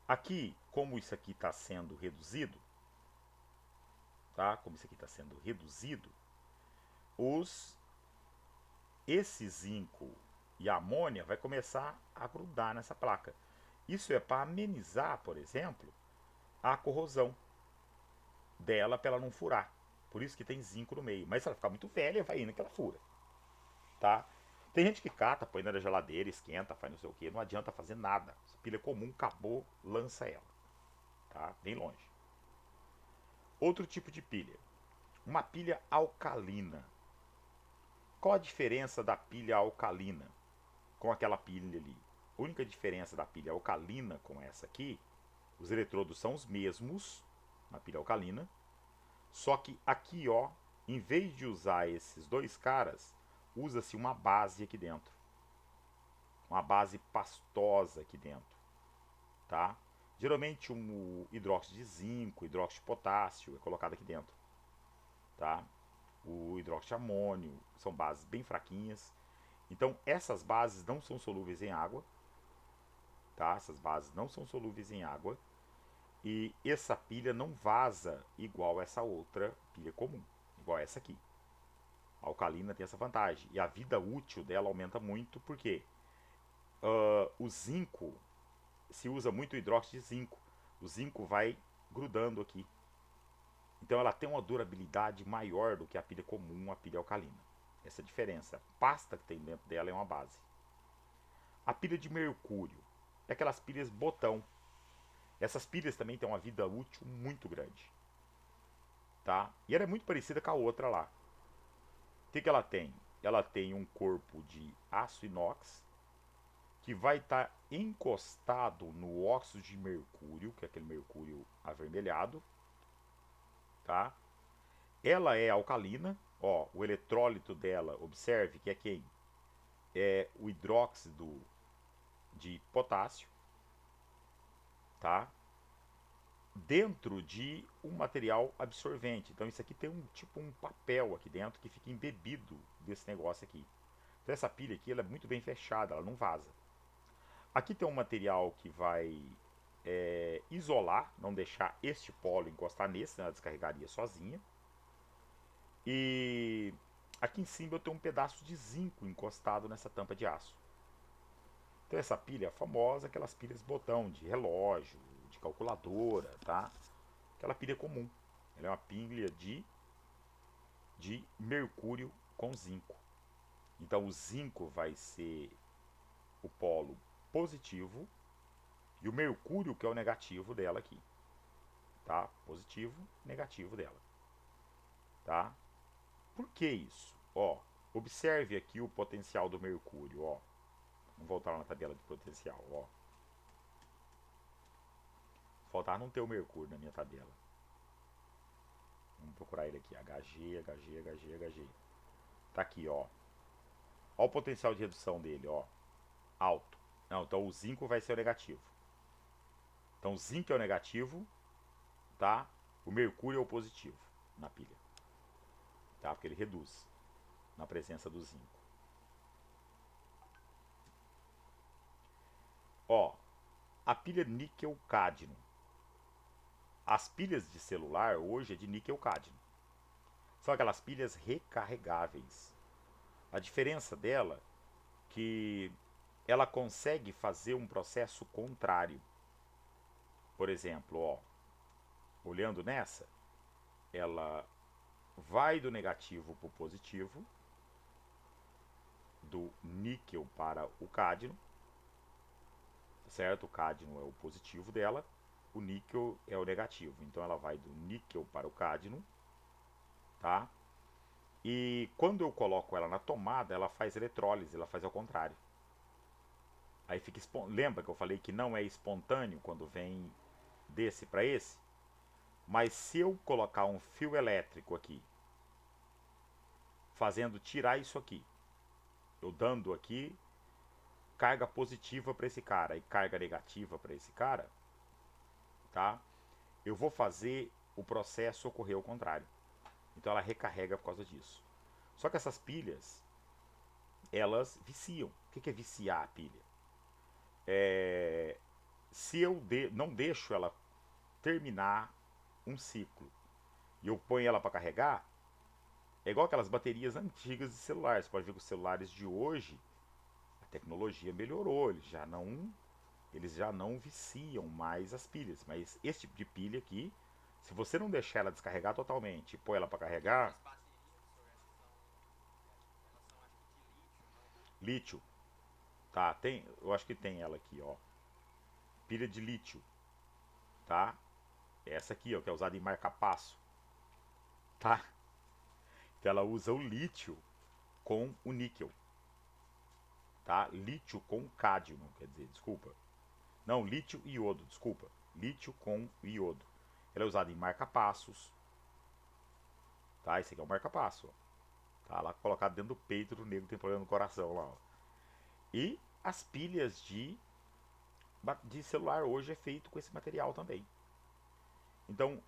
Aqui, como isso aqui está sendo reduzido, tá? Como isso aqui está sendo reduzido, esse zinco e a amônia vai começar a grudar nessa placa. Isso é para amenizar, por exemplo, a corrosão dela para ela não furar. Por isso que tem zinco no meio. Mas se ela ficar muito velha, vai indo que ela fura. Tá? Tem gente que cata, põe na geladeira, esquenta, faz não sei o que. Não adianta fazer nada. Essa pilha comum, acabou, lança ela. Tá? Bem longe. Outro tipo de pilha. Uma pilha alcalina. Qual a diferença da pilha alcalina com aquela pilha ali? A única diferença da pilha alcalina com essa aqui, os eletrodos são os mesmos na pilha alcalina, só que aqui, ó, em vez de usar esses dois caras, usa-se uma base aqui dentro. Uma base pastosa aqui dentro, tá? Geralmente um hidróxido de zinco, hidróxido de potássio é colocado aqui dentro, tá? O hidróxido de amônio, são bases bem fraquinhas. Então essas bases não são solúveis em água, tá? Essas bases não são solúveis em água. E essa pilha não vaza igual essa outra pilha comum, igual essa aqui. A alcalina tem essa vantagem. E a vida útil dela aumenta muito, porque o zinco, se usa muito hidróxido de zinco, o zinco vai grudando aqui. Então ela tem uma durabilidade maior do que a pilha comum, a pilha alcalina. Essa é a diferença. A pasta que tem dentro dela é uma base. A pilha de mercúrio é aquelas pilhas botão. Essas pilhas também têm uma vida útil muito grande. tá? E ela é muito parecida com a outra lá. O que ela tem? Ela tem um corpo de aço inox que vai estar encostado no óxido de mercúrio, que é aquele mercúrio avermelhado, tá? Ela é alcalina, ó, o eletrólito dela, observe que é quem? É o hidróxido de potássio, tá? Dentro de um material absorvente. Então isso aqui tem um tipo um papel aqui dentro que fica embebido desse negócio aqui. Então essa pilha aqui ela é muito bem fechada, ela não vaza. Aqui tem um material que vai isolar, não deixar este polo encostar nesse, né? Ela descarregaria sozinha. E aqui em cima eu tenho um pedaço de zinco encostado nessa tampa de aço. Então essa pilha é famosa, aquelas pilhas botão de relógio, de calculadora, tá? Aquela pilha comum. Ela é uma pilha de mercúrio com zinco. Então o zinco vai ser o polo positivo e o mercúrio que é o negativo dela aqui, tá? Positivo, negativo dela, tá? Por que isso? Ó, observe aqui o potencial do mercúrio, ó. Vamos voltar lá na tabela de potencial, ó. Faltar não ter o mercúrio na minha tabela. Vamos procurar ele aqui, Hg, Hg, Hg, Hg. Tá aqui, ó. Ó o potencial de redução dele, ó. Alto. Não, então o zinco vai ser o negativo. Então o zinco é o negativo, tá? O mercúrio é o positivo na pilha. Tá? Porque ele reduz na presença do zinco. Ó, a pilha níquel-cádmio. As pilhas de celular hoje é de níquel-cádmio. São aquelas pilhas recarregáveis. A diferença dela é que ela consegue fazer um processo contrário. Por exemplo, ó, olhando nessa, ela vai do negativo para o positivo, do níquel para o cádmio, certo? O cádmio é o positivo dela, o níquel é o negativo. Então ela vai do níquel para o cádmio, tá? E quando eu coloco ela na tomada, ela faz eletrólise, ela faz ao contrário. Aí fica lembra que eu falei que não é espontâneo quando vem desse para esse? Mas se eu colocar um fio elétrico aqui, fazendo tirar isso aqui, eu dando aqui carga positiva para esse cara e carga negativa para esse cara, tá? Eu vou fazer o processo ocorrer ao contrário. Então ela recarrega por causa disso. Só que essas pilhas, elas viciam. O que é viciar a pilha? Se eu não deixo ela terminar um ciclo e eu ponho ela para carregar, é igual aquelas baterias antigas de celular. Você pode ver que os celulares de hoje, a tecnologia melhorou, eles já não viciam mais as pilhas. Mas esse tipo de pilha aqui, se você não deixar ela descarregar totalmente e pôr ela para carregar, lítio, tá? Tem, eu acho que tem ela aqui, ó. Pilha de lítio, tá? Essa aqui, ó, que é usada em marca-passo, tá? Então ela usa o lítio com o níquel, tá? Lítio com cádmio, quer dizer, desculpa. Não, lítio e iodo, desculpa. Lítio com iodo. Ela é usada em marca-passos, tá? Esse aqui é o marca-passo, ó. Tá lá colocado dentro do peito do negro, tem problema no coração lá, ó. E as pilhas de celular hoje é feito com esse material também. Então,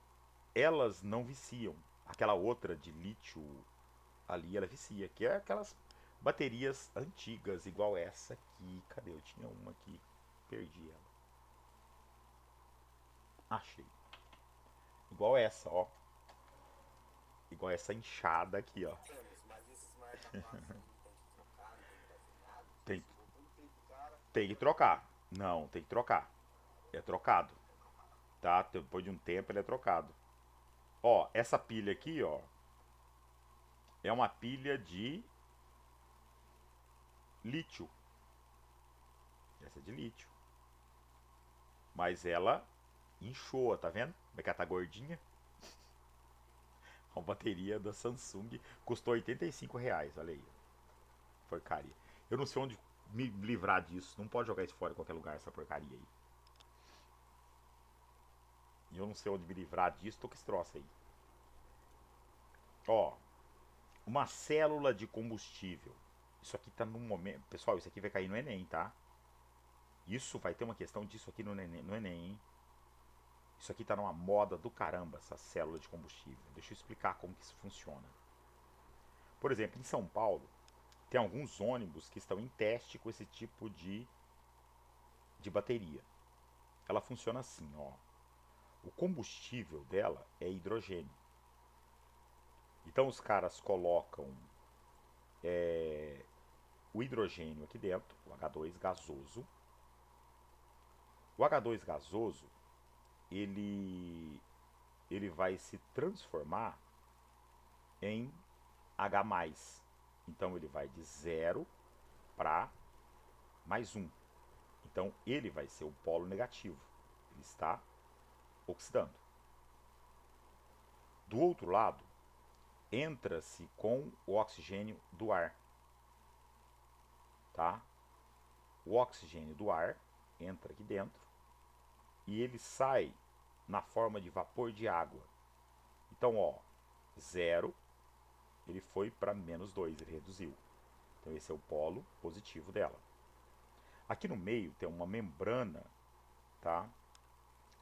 elas não viciam. Aquela outra de lítio ali, ela vicia, que é aquelas baterias antigas, igual essa aqui. Cadê? Eu tinha uma aqui, perdi ela. Achei. Igual essa, ó. Igual essa inchada aqui, ó. Mas esses marca-passos aí tem que trocar, não tem que fazer nada. Tem, Chegou todo tempo do cara. tem que trocar. Não, tem que trocar. É trocado, tá? Depois de um tempo ele é trocado. Ó, essa pilha aqui, ó, é uma pilha de lítio. Essa é de lítio. Mas ela inchou, tá vendo? Como é que ela tá gordinha? Uma bateria da Samsung custou R$ 85, olha aí. Porcaria. Eu não sei onde me livrar disso. Não pode jogar isso fora em qualquer lugar, essa porcaria aí. E eu não sei onde me livrar disso, tô com esse troço aí. Ó, uma célula de combustível. Isso aqui tá num momento. Pessoal, isso aqui vai cair no Enem, tá? Isso vai ter uma questão disso aqui no Enem, hein? Isso aqui tá numa moda do caramba, essa célula de combustível. Deixa eu explicar como que isso funciona. Por exemplo, em São Paulo, tem alguns ônibus que estão em teste com esse tipo de bateria. Ela funciona assim, ó. O combustível dela é hidrogênio. Então os caras colocam o hidrogênio aqui dentro, o H2 gasoso. O H2 gasoso, ele vai se transformar em H+. Então ele vai de 0 para mais 1. Então ele vai ser o polo negativo. Ele está oxidando. Do outro lado, entra-se com o oxigênio do ar. Tá? O oxigênio do ar entra aqui dentro e ele sai na forma de vapor de água. Então, ó, 0, ele foi para -2, ele reduziu. Então esse é o polo positivo dela. Aqui no meio tem uma membrana, tá?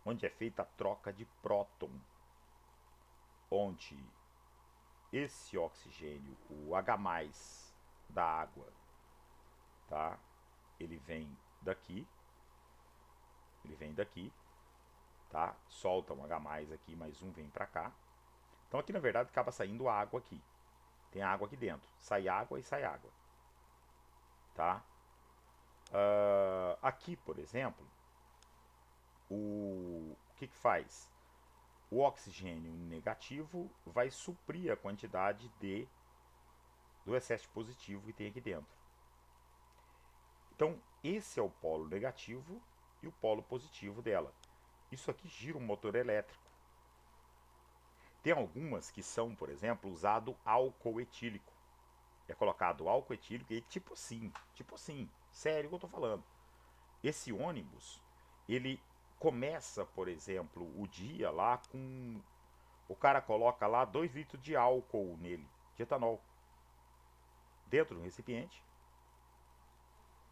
Onde é feita a troca de próton, onde esse oxigênio, o H+ da água, tá? Ele vem daqui, tá? Solta um H+ aqui, mais um vem para cá. Então aqui na verdade acaba saindo água aqui. Tem água aqui dentro. Sai água e sai água. Tá? Aqui, por exemplo, o que faz? O oxigênio negativo vai suprir a quantidade do excesso positivo que tem aqui dentro. Então, esse é o polo negativo e o polo positivo dela. Isso aqui gira um motor elétrico. Tem algumas que são, por exemplo, usado álcool etílico. É colocado álcool etílico e tipo assim, sério que eu tô falando. Esse ônibus, ele começa, por exemplo, o dia lá com... O cara coloca lá 2 litros de álcool nele, de etanol, dentro do recipiente.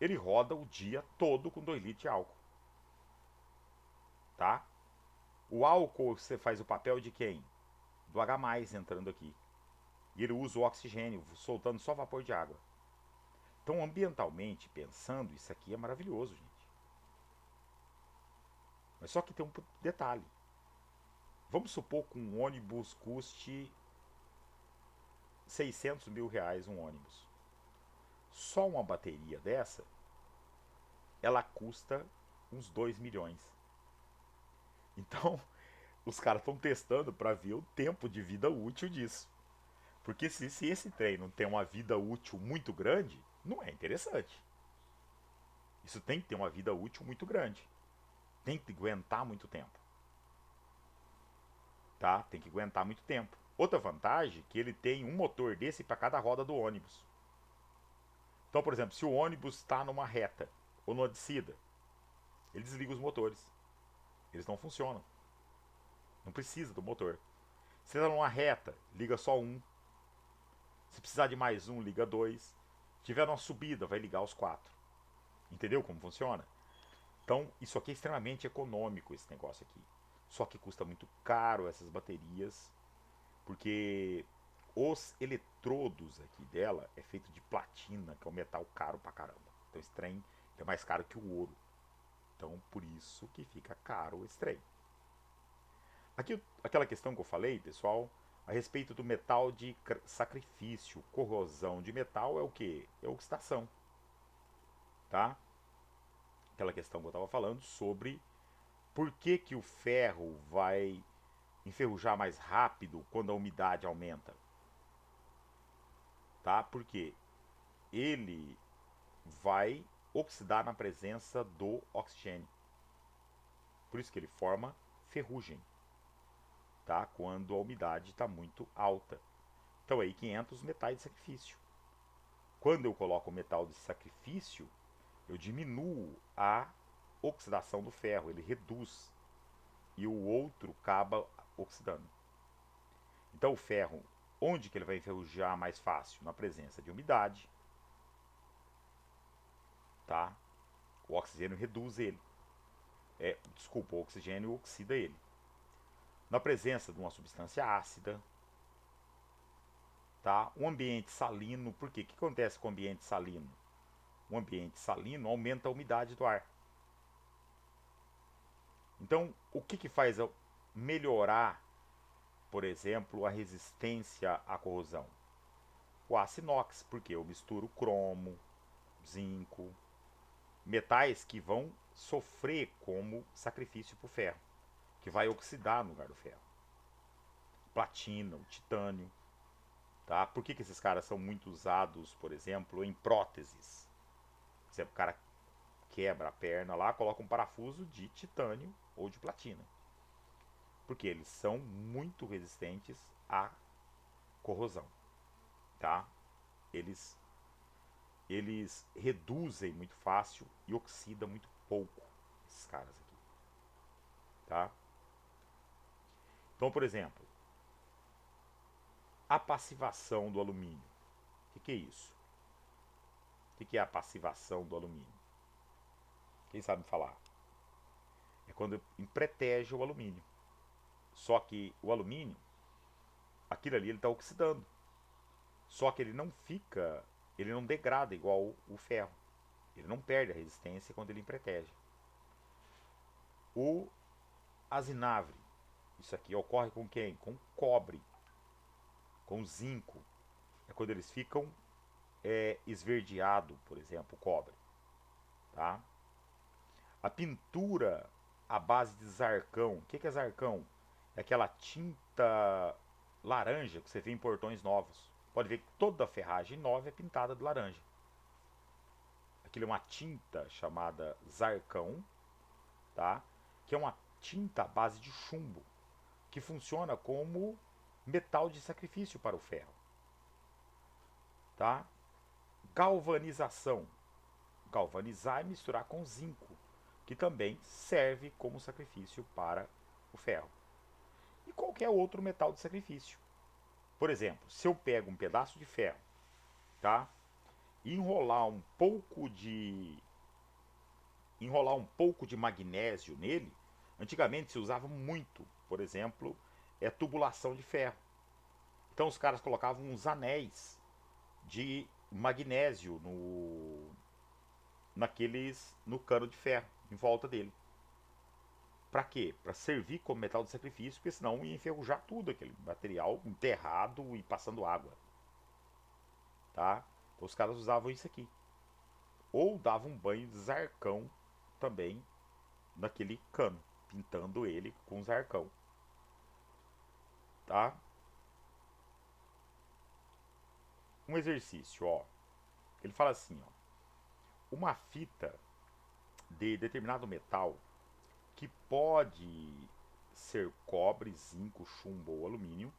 Ele roda o dia todo com 2 litros de álcool. Tá? O álcool você faz o papel de quem? Do H+ entrando aqui. E ele usa o oxigênio, soltando só vapor de água. Então, ambientalmente pensando, isso aqui é maravilhoso, gente. Mas só que tem um detalhe. Vamos supor que um ônibus custe R$ 600 mil um ônibus. Só uma bateria dessa, ela custa uns 2 milhões. Então, os caras estão testando para ver o tempo de vida útil disso. Porque se esse trem não tem uma vida útil muito grande, não é interessante. Isso tem que ter uma vida útil muito grande. Tem que aguentar muito tempo. Tá? Tem que aguentar muito tempo. Outra vantagem é que ele tem um motor desse para cada roda do ônibus. Então, por exemplo, se o ônibus está numa reta ou numa descida, ele desliga os motores. Eles não funcionam. Não precisa do motor. Se está numa reta, liga só um. Se precisar de mais um, liga 2. Se tiver uma subida, vai ligar os 4. Entendeu como funciona? Então, isso aqui é extremamente econômico, esse negócio aqui. Só que custa muito caro essas baterias, porque os eletrodos aqui dela é feito de platina, que é um metal caro pra caramba. Então esse trem é mais caro que o ouro. Então por isso que fica caro esse trem. Aqui aquela questão que eu falei, pessoal, a respeito do metal de sacrifício, corrosão de metal é o que? É oxidação. Tá? Aquela questão que eu estava falando sobre por que o ferro vai enferrujar mais rápido quando a umidade aumenta. Tá? Porque ele vai oxidar na presença do oxigênio. Por isso que ele forma ferrugem. tá? Quando a umidade está muito alta. Então aí que entra os metais de sacrifício. Quando eu coloco o metal de sacrifício, eu diminuo a oxidação do ferro, ele reduz e o outro acaba oxidando. Então o ferro, onde que ele vai enferrujar mais fácil? Na presença de umidade, tá? O oxigênio reduz ele. Desculpa, o oxigênio oxida ele. Na presença de uma substância ácida, tá? Um ambiente salino, por quê? O que acontece com o ambiente salino? O ambiente salino aumenta a umidade do ar. Então, o que faz melhorar, por exemplo, a resistência à corrosão? O aço inox, porque eu misturo cromo, zinco, metais que vão sofrer como sacrifício para o ferro, que vai oxidar no lugar do ferro. Platina, o titânio, tá? Por que esses caras são muito usados, por exemplo, em próteses? Por exemplo, o cara quebra a perna lá, coloca um parafuso de titânio ou de platina. Porque eles são muito resistentes à corrosão, tá? Eles reduzem muito fácil e oxidam muito pouco, esses caras aqui, tá? Então, por exemplo, a passivação do alumínio. O que é isso? O que é a passivação do alumínio? Quem sabe falar? É quando empretege o alumínio. Só que o alumínio, aquilo ali ele está oxidando. Só que ele não degrada igual o ferro. Ele não perde a resistência quando ele empretege. O azinavre, isso aqui ocorre com quem? Com cobre, com zinco. É quando eles ficam esverdeado, por exemplo, o cobre. Tá? A pintura à base de zarcão. O que é zarcão? É aquela tinta laranja que você vê em portões novos. Pode ver que toda a ferragem nova é pintada de laranja. Aquilo é uma tinta chamada zarcão, tá? Que é uma tinta à base de chumbo, que funciona como metal de sacrifício para o ferro. Tá? Galvanização. Galvanizar é misturar com zinco, que também serve como sacrifício para o ferro. E qualquer outro metal de sacrifício. Por exemplo, se eu pego um pedaço de ferro, tá? E enrolar um pouco de magnésio nele, antigamente se usava muito, por exemplo, tubulação de ferro. Então os caras colocavam uns anéis de magnésio no cano de ferro, em volta dele. Para quê? Para servir como metal de sacrifício, porque senão ia enferrujar tudo aquele material enterrado e passando água. Tá? Então os caras usavam isso aqui. Ou davam um banho de zarcão também naquele cano, pintando ele com zarcão. Tá? Um exercício, ó. Ele fala assim, ó. Uma fita de determinado metal que pode ser cobre, zinco, chumbo ou alumínio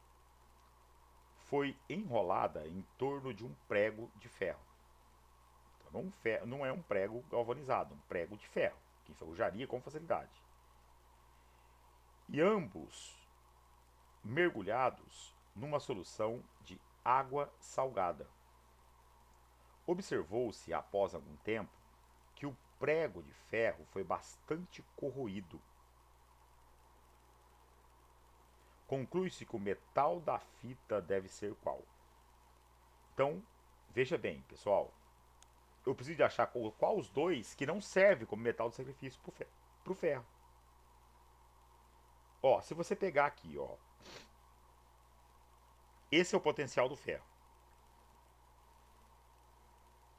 foi enrolada em torno de um prego de ferro. Então, não é um prego galvanizado, um prego de ferro, que enferrujaria com facilidade. E ambos mergulhados numa solução de água salgada. Observou-se, após algum tempo, que o prego de ferro foi bastante corroído. Conclui-se que o metal da fita deve ser qual? Então, veja bem, pessoal. Eu preciso de achar qual os dois que não serve como metal de sacrifício para o ferro. Ó, se você pegar aqui, ó. Esse é o potencial do ferro.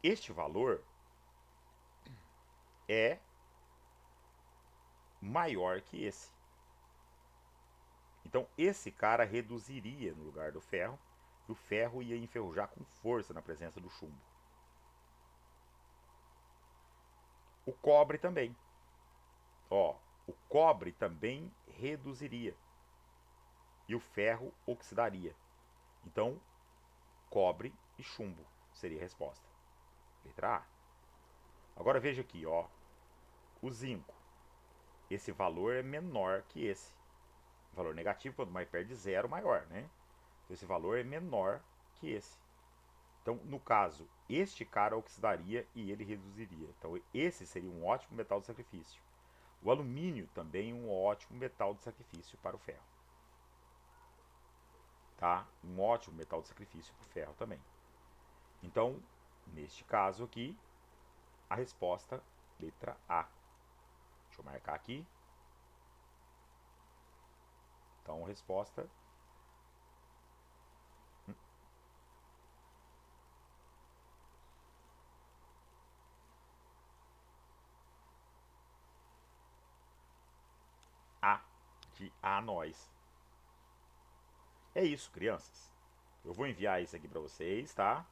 Este valor é maior que esse. Então, esse cara reduziria no lugar do ferro, e o ferro ia enferrujar com força na presença do chumbo. O cobre também. Ó, o cobre também reduziria. e o ferro oxidaria. Então, cobre e chumbo seria a resposta. Letra A. Agora veja aqui, ó, o zinco. Esse valor é menor que esse. O valor negativo, quanto mais perto de zero, maior, né? Então, esse valor é menor que esse. Então, no caso, este cara oxidaria e ele reduziria. Então, esse seria um ótimo metal de sacrifício. O alumínio também um ótimo metal de sacrifício para o ferro. Tá? Um ótimo metal de sacrifício para o ferro também. Então, neste caso aqui, a resposta, letra A. Deixa eu marcar aqui. Então, resposta A, de A nós. É isso, crianças. Eu vou enviar isso aqui para vocês, tá?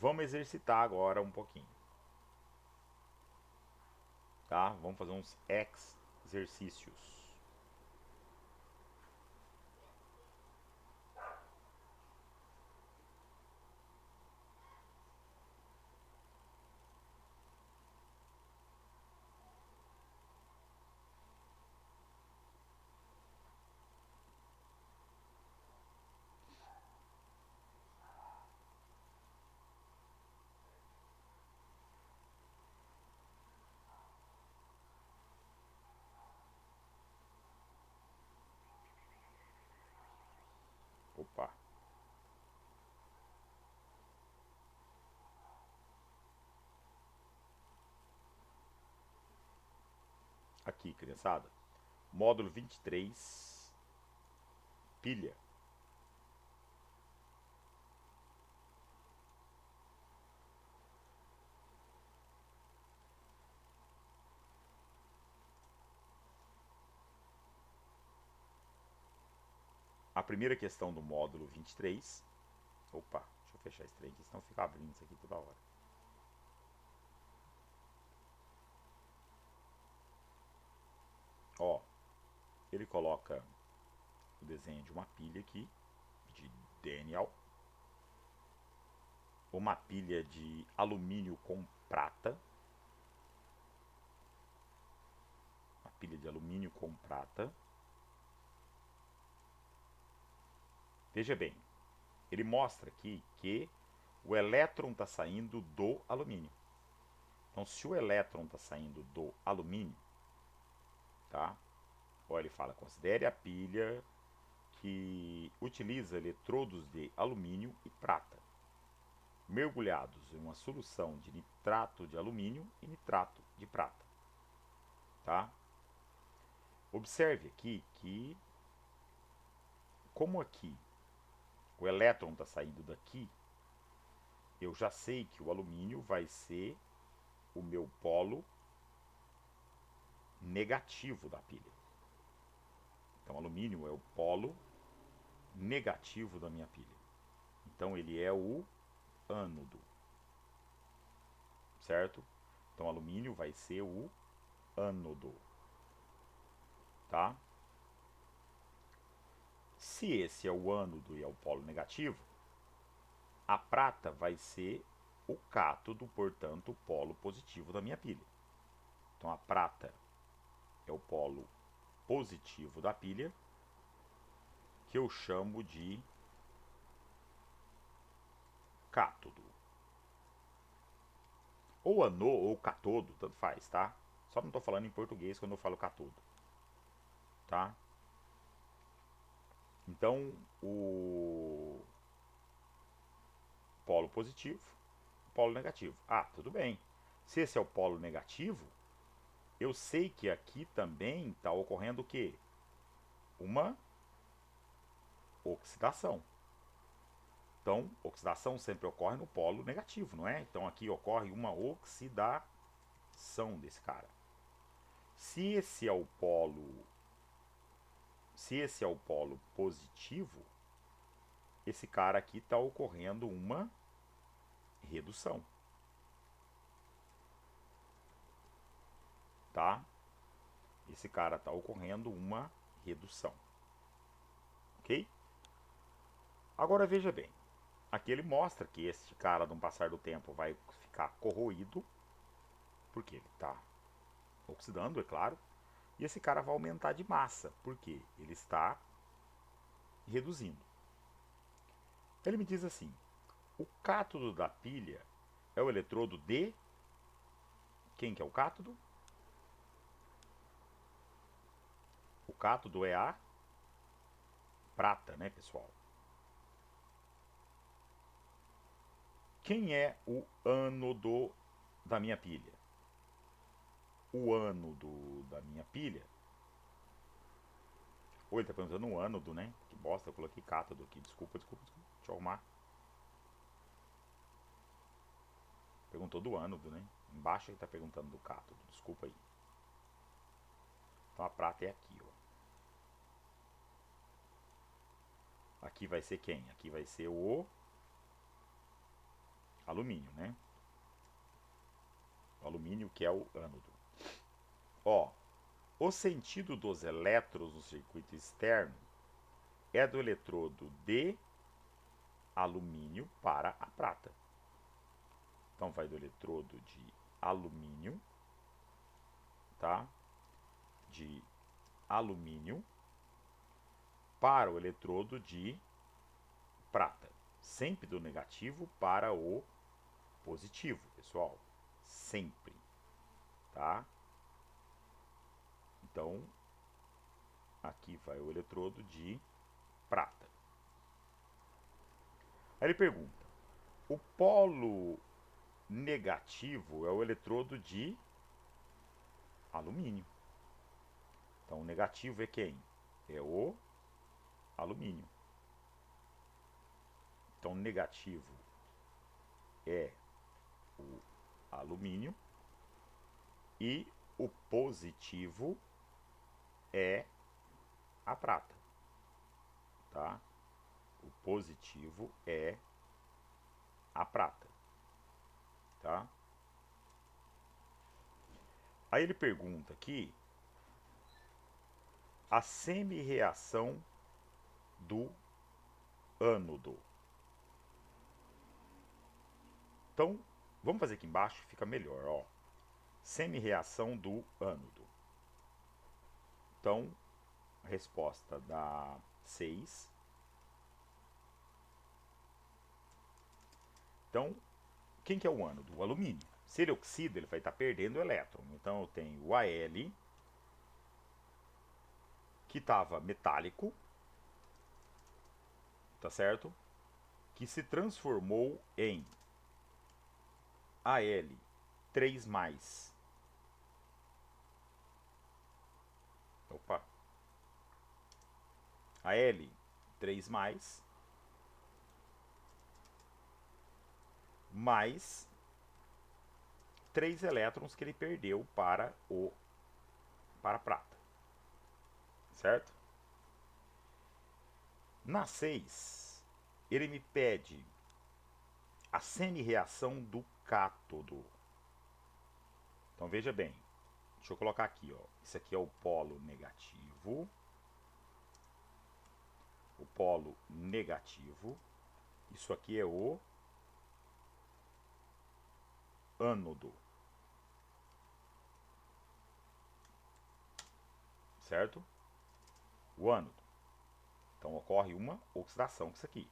Vamos exercitar agora um pouquinho. Tá? Vamos fazer uns exercícios. Opa. Aqui, criançada. Módulo 23, pilha. A primeira questão do módulo 23. Opa, deixa eu fechar esse trem aqui, senão fica abrindo isso aqui toda hora. Ó, ele coloca o desenho de uma pilha aqui, de Daniel. Uma pilha de alumínio com prata. Uma pilha de alumínio com prata. Veja bem, ele mostra aqui que o elétron está saindo do alumínio. Então, se o elétron está saindo do alumínio, tá? Ou ele fala, considere a pilha que utiliza eletrodos de alumínio e prata, mergulhados em uma solução de nitrato de alumínio e nitrato de prata. Tá? Observe aqui que, como aqui o elétron está saindo daqui, eu já sei que o alumínio vai ser o meu polo negativo da pilha. Então, o alumínio é o polo negativo da minha pilha. Então, ele é o ânodo. Certo? Então, o alumínio vai ser o ânodo. Tá? Se esse é o ânodo e é o polo negativo, a prata vai ser o cátodo, portanto, o polo positivo da minha pilha. Então, a prata é o polo positivo da pilha, que eu chamo de cátodo. Ou anô ou catodo, tanto faz, tá? Só não estou falando em português quando eu falo catodo. Tá? Então, o polo positivo, polo negativo. Ah, tudo bem. Se esse é o polo negativo, eu sei que aqui também está ocorrendo o quê? Uma oxidação. Então, oxidação sempre ocorre no polo negativo, não é? Então aqui ocorre uma oxidação desse cara. Se esse é o polo positivo, esse cara aqui está ocorrendo uma redução. Tá? Esse cara está ocorrendo uma redução. ok? Agora veja bem, aqui ele mostra que este cara, no passar do tempo, vai ficar corroído, porque ele está oxidando, é claro, e esse cara vai aumentar de massa, porque ele está reduzindo. Ele me diz assim, o cátodo da pilha é o eletrodo de... Quem que é o cátodo? O cátodo é a prata, né, pessoal? Quem é o ânodo da minha pilha? O ânodo da minha pilha... Ou ele está perguntando o ânodo, né? Que bosta, eu coloquei cátodo aqui. Desculpa. Deixa eu arrumar. Perguntou do ânodo, né? Embaixo ele está perguntando do cátodo. Desculpa aí. Então a prata é aqui, ó. Aqui vai ser quem? Aqui vai ser o alumínio, né? O alumínio que é o ânodo. Ó, o sentido dos elétrons no circuito externo é do eletrodo de alumínio para a prata. Então vai do eletrodo de alumínio, tá? De alumínio para o eletrodo de prata. Sempre do negativo para o positivo, pessoal. Sempre, tá? Então, aqui vai o eletrodo de prata. Aí ele pergunta, o polo negativo é o eletrodo de alumínio. Então, o negativo é quem? É o alumínio. Então, o negativo é o alumínio e o positivo é a prata, tá? O positivo é a prata, tá? Aí ele pergunta aqui a semi-reação do ânodo. Então, vamos fazer aqui embaixo, fica melhor, ó. Semi-reação do ânodo. Então, a resposta dá 6. Então, quem que é o ânodo? O alumínio. Se ele oxida, ele vai estar perdendo elétron. Então, eu tenho o Al, que estava metálico, tá certo? Que se transformou em Al3+. Opa. Al3+, mais 3 elétrons que ele perdeu para a prata. Certo? Na 6, ele me pede a semi-reação do cátodo. Então veja bem, deixa eu colocar aqui, ó. Isso aqui é o polo negativo. O polo negativo. Isso aqui é o ânodo. Certo? O ânodo. Então ocorre uma oxidação com isso aqui.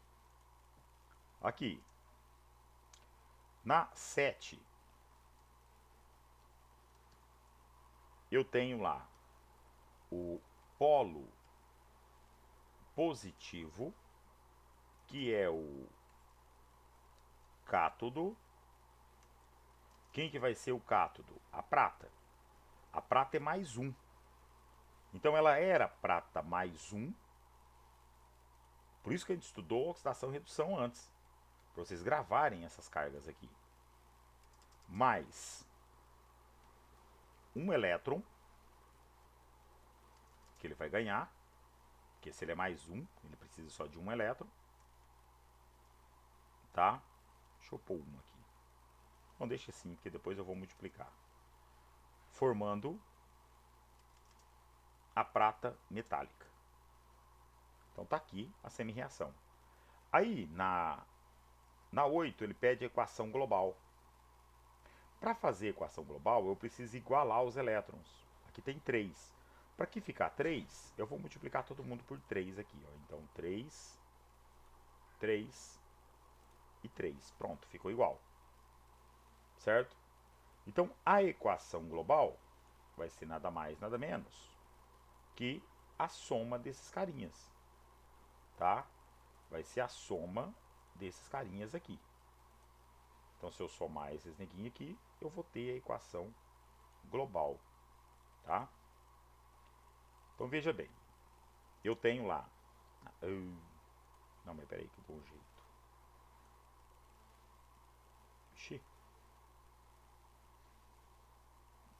Aqui. Na 7, eu tenho lá o polo positivo, que é o cátodo. Quem que vai ser o cátodo? A prata. A prata é mais 1. Então ela era prata mais 1. Por isso que a gente estudou oxidação e redução antes. Para vocês gravarem essas cargas aqui. Mais 1 elétron. Que ele vai ganhar. Porque se ele é mais 1, ele precisa só de 1 elétron. Tá? Deixa eu pôr 1 aqui. Não, deixa assim, porque depois eu vou multiplicar. Formando a prata metálica. Então tá aqui a semi-reação. Aí na 8 ele pede a equação global. Para fazer a equação global eu preciso igualar os elétrons. Aqui tem 3. Para que ficar 3, eu vou multiplicar todo mundo por 3 aqui. Ó. Então 3, 3 e 3. Pronto, ficou igual. Certo? Então a equação global vai ser nada mais, nada menos que a soma desses carinhas. Tá? Vai ser a soma desses carinhas aqui. Então se eu somar esses neguinhos aqui, eu vou ter a equação global. Tá? Então veja bem. Eu tenho lá... Não, mas peraí que eu dou um jeito. Ixi.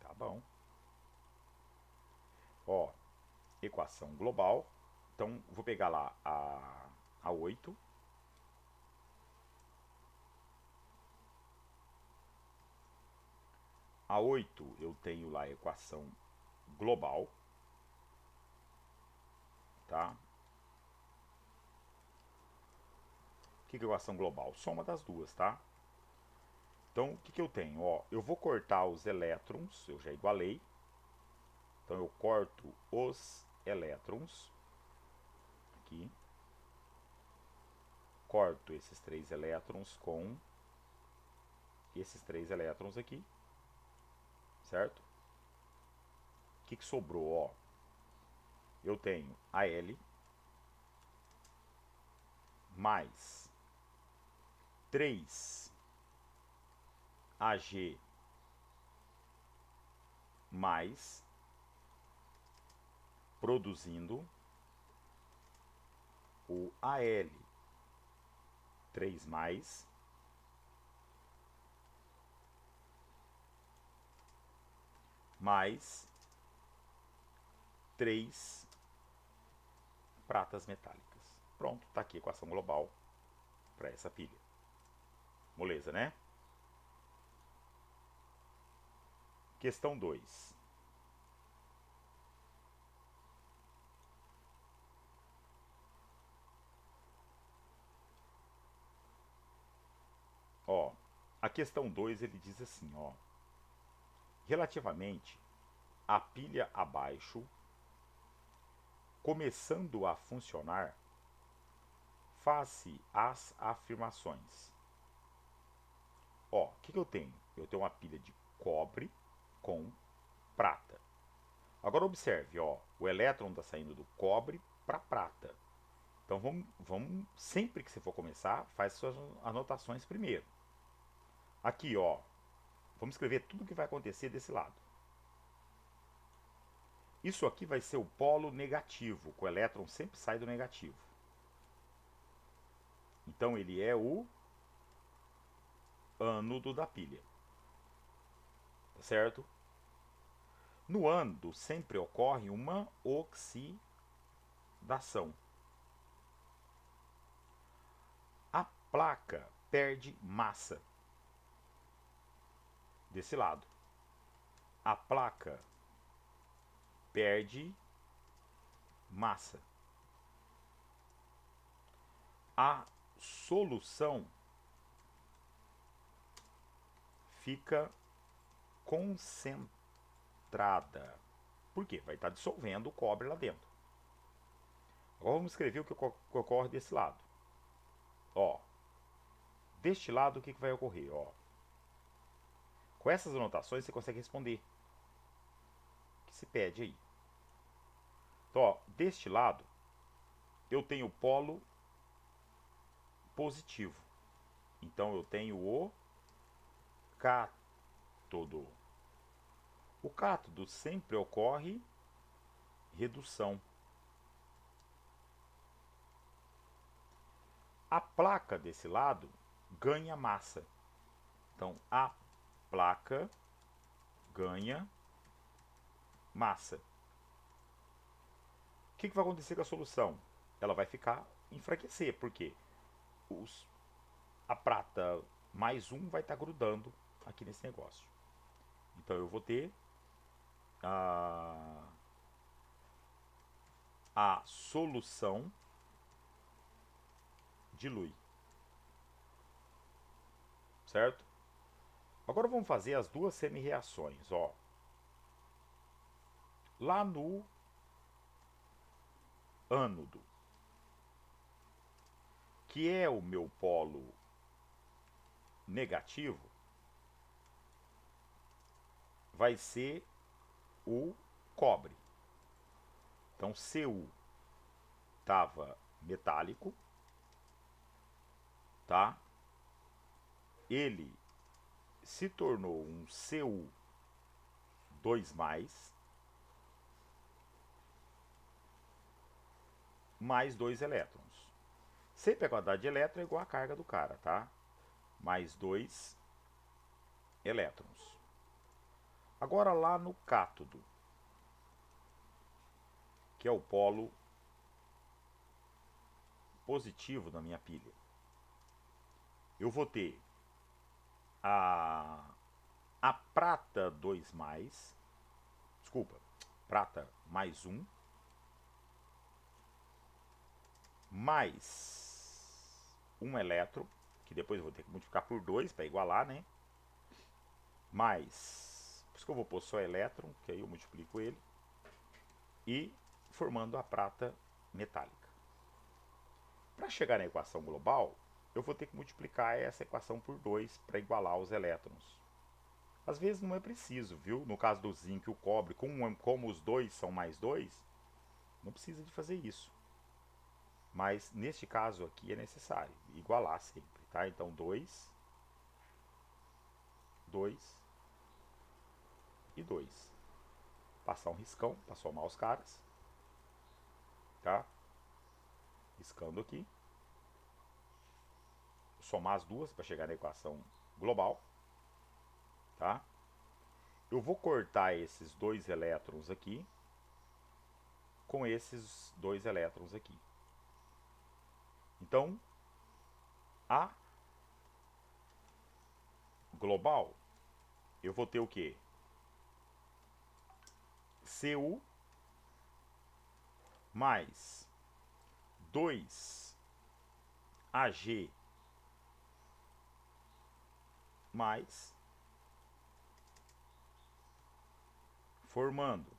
Tá bom. Ó, equação global. Então, vou pegar lá a 8. A 8 eu tenho lá a equação global. Tá? O que é a equação global? Soma das duas, tá? Então, o que eu tenho? Ó, eu vou cortar os elétrons, eu já igualei. Então, eu corto os elétrons. Aqui. Corto esses 3 elétrons com esses 3 elétrons aqui. Certo? O que sobrou? Ó, eu tenho Al mais 3 Ag mais, produzindo o Al 3 mais mais 3 pratas metálicas. Pronto, tá aqui a equação global para essa pilha. Moleza, né? Questão 2. Ó, a questão 2 ele diz assim, ó. Relativamente à pilha abaixo, começando a funcionar, face às afirmações. Ó, o que eu tenho? Eu tenho uma pilha de cobre com prata. Agora observe, ó, o elétron está saindo do cobre para prata. Então vamos, sempre que você for começar, faz suas anotações primeiro. Aqui, ó, vamos escrever tudo o que vai acontecer desse lado. Isso aqui vai ser o polo negativo, que o elétron sempre sai do negativo. Então ele é o ânodo da pilha. Tá certo? No ânodo sempre ocorre uma oxidação. A placa perde massa. Desse lado. A placa perde massa. A solução fica concentrada. Por quê? Vai estar dissolvendo o cobre lá dentro. Agora vamos escrever o que ocorre desse lado. Ó, deste lado o que vai ocorrer? Ó, com essas anotações você consegue responder o que se pede aí. Então, ó, deste lado eu tenho o polo positivo. Então eu tenho o cátodo. O cátodo sempre ocorre redução. A placa desse lado ganha massa. Então a placa ganha massa. O que vai acontecer com a solução? Ela vai ficar enfraquecer, porque a prata mais um vai estar grudando aqui nesse negócio. Então eu vou ter a solução dilui. Certo? Agora vamos fazer as duas semi-reações, ó. Lá no ânodo, que é o meu polo negativo, vai ser o cobre. Então Cu estava metálico, tá? Ele se tornou um Cu2+, mais 2 elétrons. Sempre a quantidade de elétron é igual à carga do cara, tá? Mais 2 elétrons. Agora lá no cátodo, que é o polo positivo da minha pilha, eu vou ter a prata 2+, desculpa, prata mais 1, mais um elétron, que depois eu vou ter que multiplicar por 2 para igualar, né? Mais, por isso que eu vou pôr só elétron, que aí eu multiplico ele, e formando a prata metálica. Para chegar na equação global, eu vou ter que multiplicar essa equação por 2 para igualar os elétrons. Às vezes não é preciso, viu? No caso do zinco e o cobre, como os dois são mais 2, não precisa de fazer isso. Mas neste caso aqui é necessário igualar sempre, tá? Então 2, 2 e 2. Passar um riscão para somar os caras, tá? Riscando aqui. Somar as duas para chegar na equação global, tá? Eu vou cortar esses 2 elétrons aqui com esses 2 elétrons aqui. Então, a global, eu vou ter o quê? Cu mais 2Ag mais, formando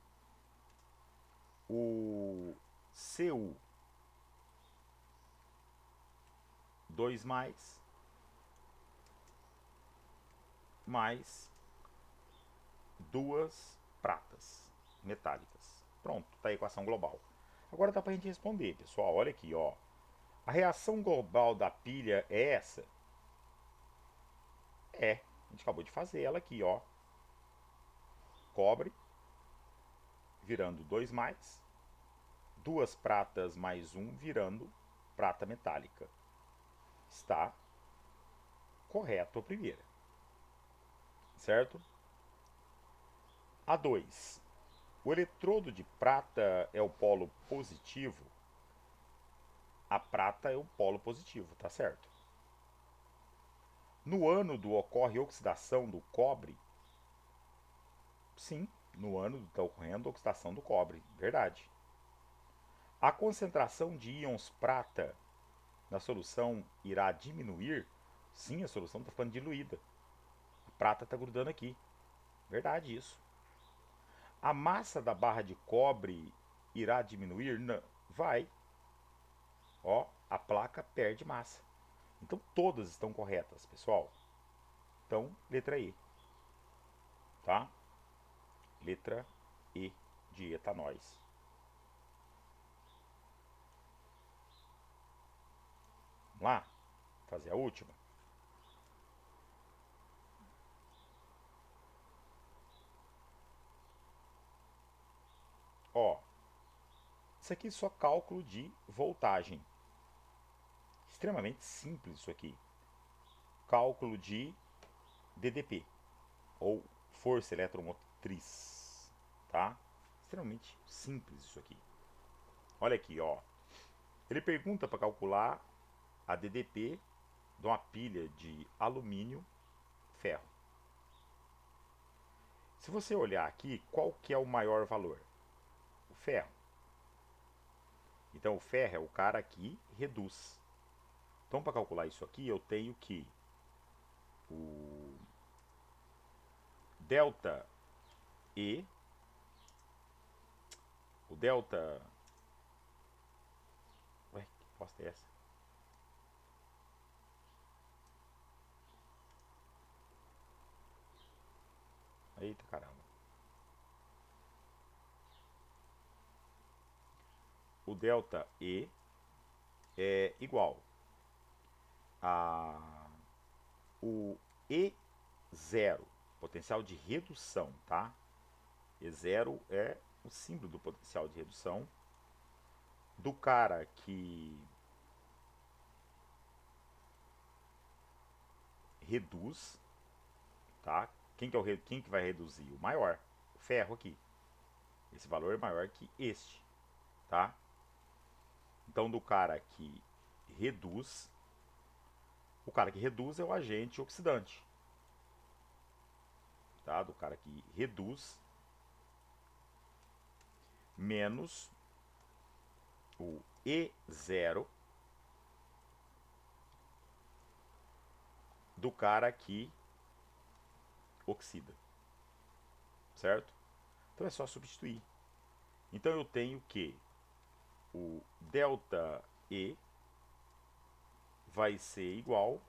o Cu2+, mais duas pratas metálicas. Pronto, está a equação global. Agora dá para a gente responder, pessoal. Olha aqui, ó. A reação global da pilha é essa? É. A gente acabou de fazer ela aqui, ó. Cobre virando 2+, duas pratas mais 1 virando prata metálica. Está correto a primeira. Certo? A 2. O eletrodo de prata é o polo positivo. A prata é o polo positivo, tá certo? No ânodo ocorre oxidação do cobre? Sim, no ânodo está ocorrendo oxidação do cobre, verdade. A concentração de íons prata na solução irá diminuir? Sim, a solução está ficando diluída. A prata está grudando aqui. Verdade isso. A massa da barra de cobre irá diminuir? Não. Vai. Ó, a placa perde massa. Então todas estão corretas, pessoal. Então, letra E. Tá? Letra E de etanóis. Vamos lá? Fazer a última. Ó, isso aqui é só cálculo de voltagem. Extremamente simples isso aqui. Cálculo de DDP, ou força eletromotriz, tá? Extremamente simples isso aqui. Olha aqui, ó. Ele pergunta para calcular a DDP de uma pilha de alumínio, ferro. Se você olhar aqui, qual que é o maior valor? O ferro. Então o ferro é o cara que reduz. Então, para calcular isso aqui, eu tenho que o delta E, o delta... Ué, que bosta é essa? Eita caramba. O delta E é igual a o E0, potencial de redução, tá? E0 é o símbolo do potencial de redução do cara que reduz, tá? Quem que vai reduzir? O maior, o ferro aqui. Esse valor é maior que este, tá? Então, do cara que reduz, o cara que reduz é o agente oxidante, tá? Do cara que reduz menos o E0 do cara que oxida, certo? Então é só substituir. Então eu tenho que o delta E vai ser igual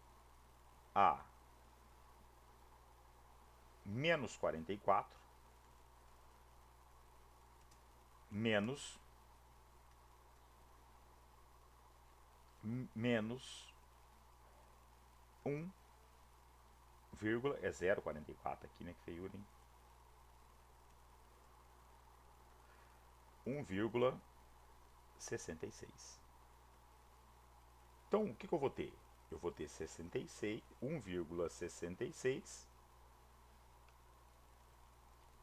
a menos 44 menos 1, é 0,44 aqui, né? Que feiura, hein? 1,66. Então, o que eu vou ter? Eu vou ter 66, 1,66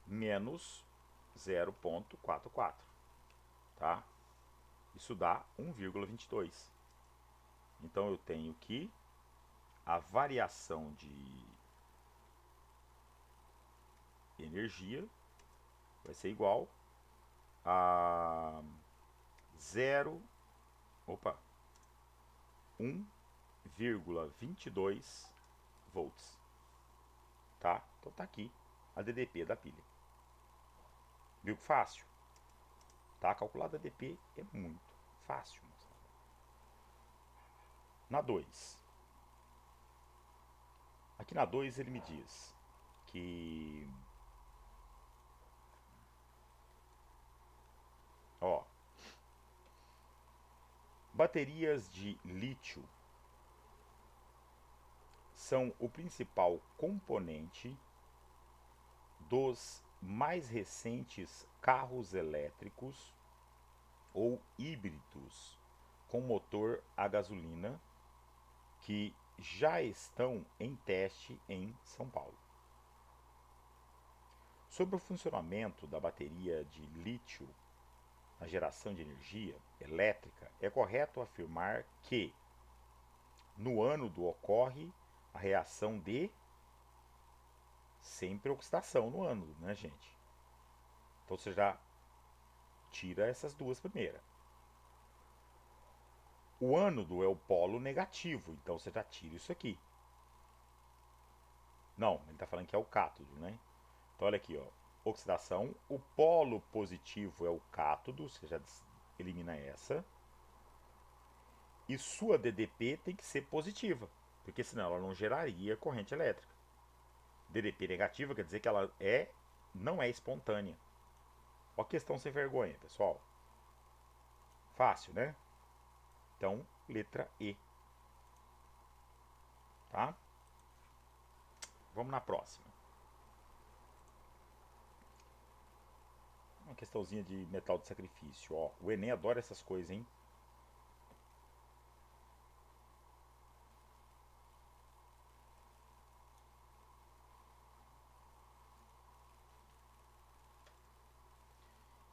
menos 0,44, tá? Isso dá 1,22. Então eu tenho que a variação de energia vai ser igual a 0, opa, 1,22 volts, tá? Então tá aqui a DDP da pilha. Viu que fácil? Tá? Calcular a DDP é muito fácil, moçada. Na 2. Aqui na 2 ele me diz que... Ó, baterias de lítio são o principal componente dos mais recentes carros elétricos ou híbridos com motor a gasolina que já estão em teste em São Paulo. Sobre o funcionamento da bateria de lítio na geração de energia elétrica, é correto afirmar que no ânodo ocorre a reação de sempre oxidação no ânodo, né, gente? Então você já tira essas duas primeiras. O ânodo é o polo negativo, então você já tira isso aqui. Não, ele está falando que é o cátodo, né? Então olha aqui, ó, oxidação. O polo positivo é o cátodo, você já elimina essa. E sua DDP tem que ser positiva, porque senão ela não geraria corrente elétrica. DDP negativa quer dizer que ela não é espontânea. Ó a questão sem vergonha, pessoal. Fácil, né? Então, letra E. Tá? Vamos na próxima. Uma questãozinha de metal de sacrifício. Ó, o Enem adora essas coisas, hein?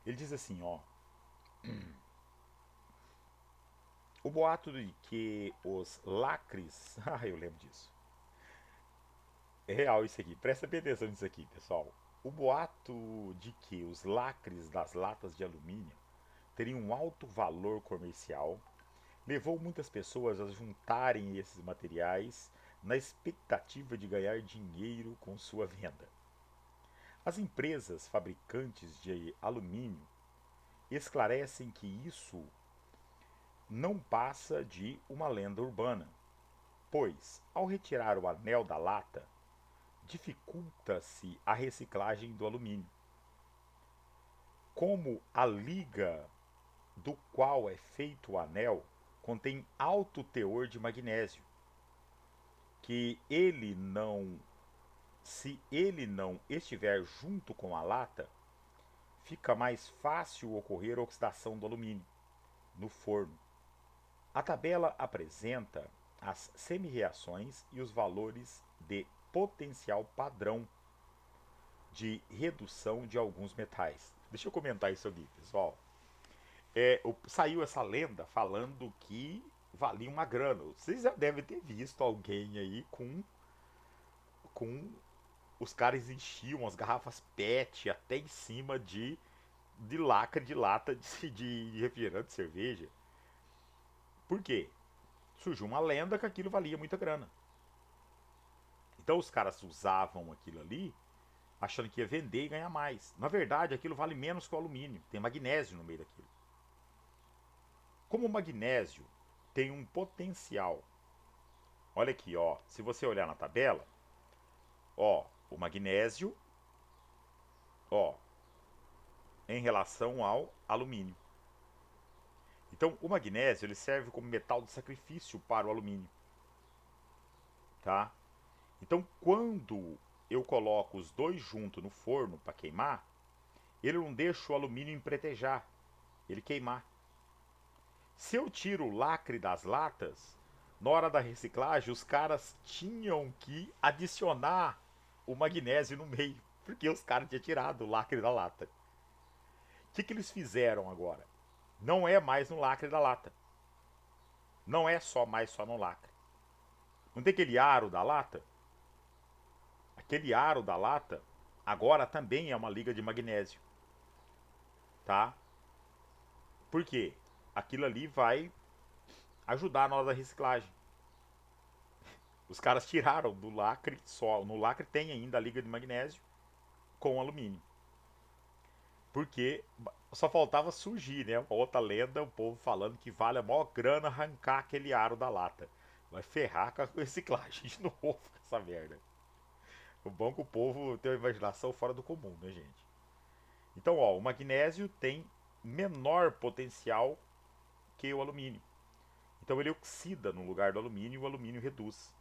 Ele diz assim, ó. O boato de que os lacres... Ah, eu lembro disso. É real isso aqui. Presta bem atenção nisso aqui, pessoal. O boato de que os lacres das latas de alumínio teriam um alto valor comercial levou muitas pessoas a juntarem esses materiais na expectativa de ganhar dinheiro com sua venda. As empresas fabricantes de alumínio esclarecem que isso não passa de uma lenda urbana, pois, ao retirar o anel da lata, dificulta-se a reciclagem do alumínio. Como a liga do qual é feito o anel contém alto teor de magnésio, que ele não, se ele não estiver junto com a lata, fica mais fácil ocorrer oxidação do alumínio no forno. A tabela apresenta as semi-reações e os valores de potencial padrão de redução de alguns metais. Deixa eu comentar isso aqui, pessoal. Saiu essa lenda falando que valia uma grana. Vocês já devem ter visto alguém aí com os caras enchiam as garrafas PET até em cima de lacre de lata de refrigerante, de cerveja. Por quê? Surgiu uma lenda que aquilo valia muita grana. Então os caras usavam aquilo ali achando que ia vender e ganhar mais. Na verdade, aquilo vale menos que o alumínio. Tem magnésio no meio daquilo. Como o magnésio tem um potencial. Olha aqui, ó. Se você olhar na tabela, ó, o magnésio, ó, em relação ao alumínio. Então, o magnésio ele serve como metal de sacrifício para o alumínio, tá? Então, quando eu coloco os dois juntos no forno para queimar, ele não deixa o alumínio empretejar, ele queimar. Se eu tiro o lacre das latas, na hora da reciclagem, os caras tinham que adicionar o magnésio no meio, porque os caras tinham tirado o lacre da lata. O que eles fizeram agora? Não é mais no lacre da lata. Não é só no lacre. Não tem aquele aro da lata? Aquele aro da lata agora também é uma liga de magnésio. Tá? Por quê? Aquilo ali vai ajudar na hora da reciclagem. Os caras tiraram do lacre só. No lacre tem ainda a liga de magnésio com alumínio. Porque só faltava surgir, né? Uma outra lenda, o povo falando que vale a maior grana arrancar aquele aro da lata. Vai ferrar com a reciclagem de novo com essa merda. O bom é que o povo tem uma imaginação fora do comum, né, gente? Então, ó, o magnésio tem menor potencial que o alumínio. Então ele oxida no lugar do alumínio e o alumínio reduz.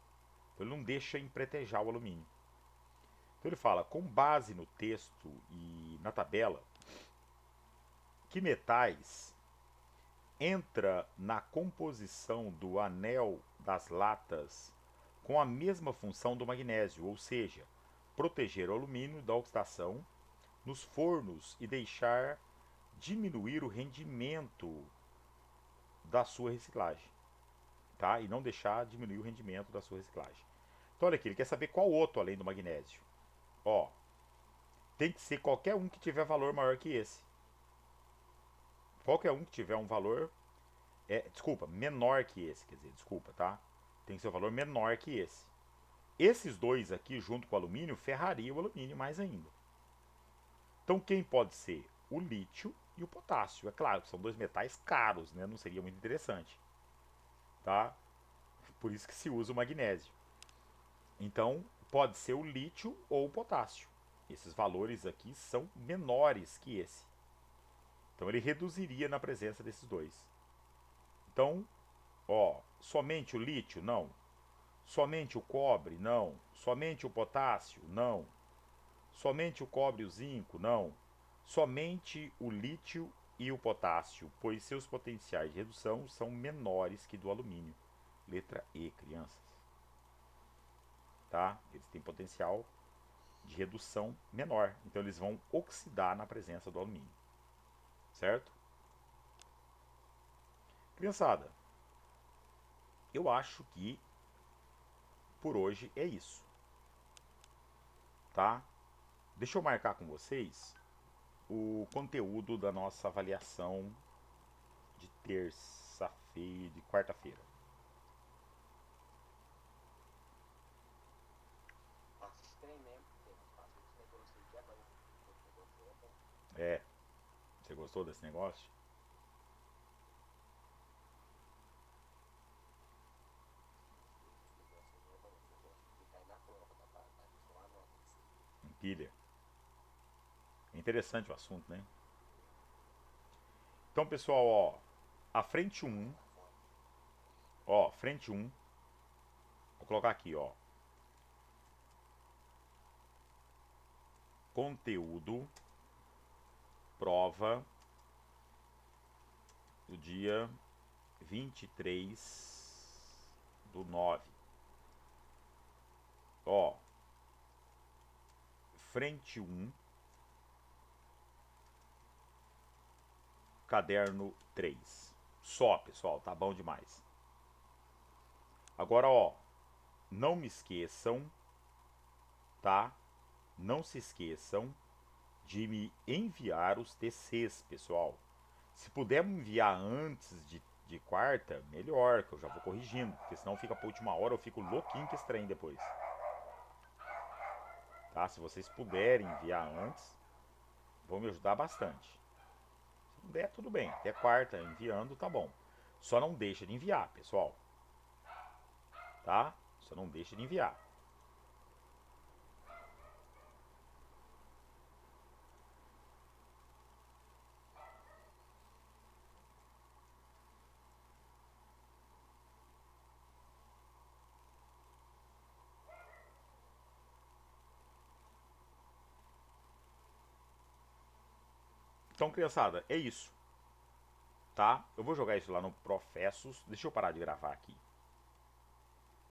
Então ele não deixa empretejar o alumínio. Então ele fala, com base no texto e na tabela, que metais entra na composição do anel das latas com a mesma função do magnésio, ou seja, proteger o alumínio da oxidação nos fornos e deixar diminuir o rendimento da sua reciclagem, tá? E não deixar diminuir o rendimento da sua reciclagem. Então olha aqui, ele quer saber qual outro além do magnésio. Ó, tem que ser qualquer um que tiver valor maior que esse. Qualquer um que tiver um valor, menor que esse, quer dizer, desculpa, tá? Tem que ser um valor menor que esse. Esses dois aqui, junto com o alumínio, ferraria o alumínio mais ainda. Então quem pode ser? O lítio e o potássio. É claro que são dois metais caros, né? Não seria muito interessante, tá? Por isso que se usa o magnésio. Então pode ser o lítio ou o potássio. Esses valores aqui são menores que esse. Então ele reduziria na presença desses dois. Então, ó, somente o lítio? Não. Somente o cobre? Não. Somente o potássio? Não. Somente o cobre e o zinco? Não. Somente o lítio e o potássio, pois seus potenciais de redução são menores que do alumínio. Letra E, crianças. Tá? Eles têm potencial de redução menor, então eles vão oxidar na presença do alumínio. Certo? Criançada, eu acho que por hoje é isso. Tá? Deixa eu marcar com vocês o conteúdo da nossa avaliação de terça-feira. de quarta-feira. Nossa, tem mesmo, porque eu faço esse negócio aqui agora. Esse negócio é bom. É, você gostou desse negócio? Esse negócio aí é bom. Eu gosto de cair na prova, tá só uma nota. Empilha. É interessante o assunto, né? Então, pessoal, ó, a frente 1, ó, frente 1, vou colocar aqui, ó, conteúdo, prova, do dia 23/9. Ó, frente 1, caderno 3. Só, pessoal, tá bom demais. Agora, ó, não me esqueçam, tá? Não se esqueçam de me enviar os TCs, pessoal. Se puder me enviar antes de quarta, melhor, que eu já vou corrigindo, porque senão fica pra última hora, eu fico louquinho que estranho depois. Tá? Se vocês puderem enviar antes, vão me ajudar bastante. Se não der, tudo bem. Até quarta enviando, tá bom. Só não deixa de enviar, pessoal. Tá? Só não deixa de enviar. Então, criançada, é isso. Tá? Eu vou jogar isso lá no Professos. Deixa eu parar de gravar aqui.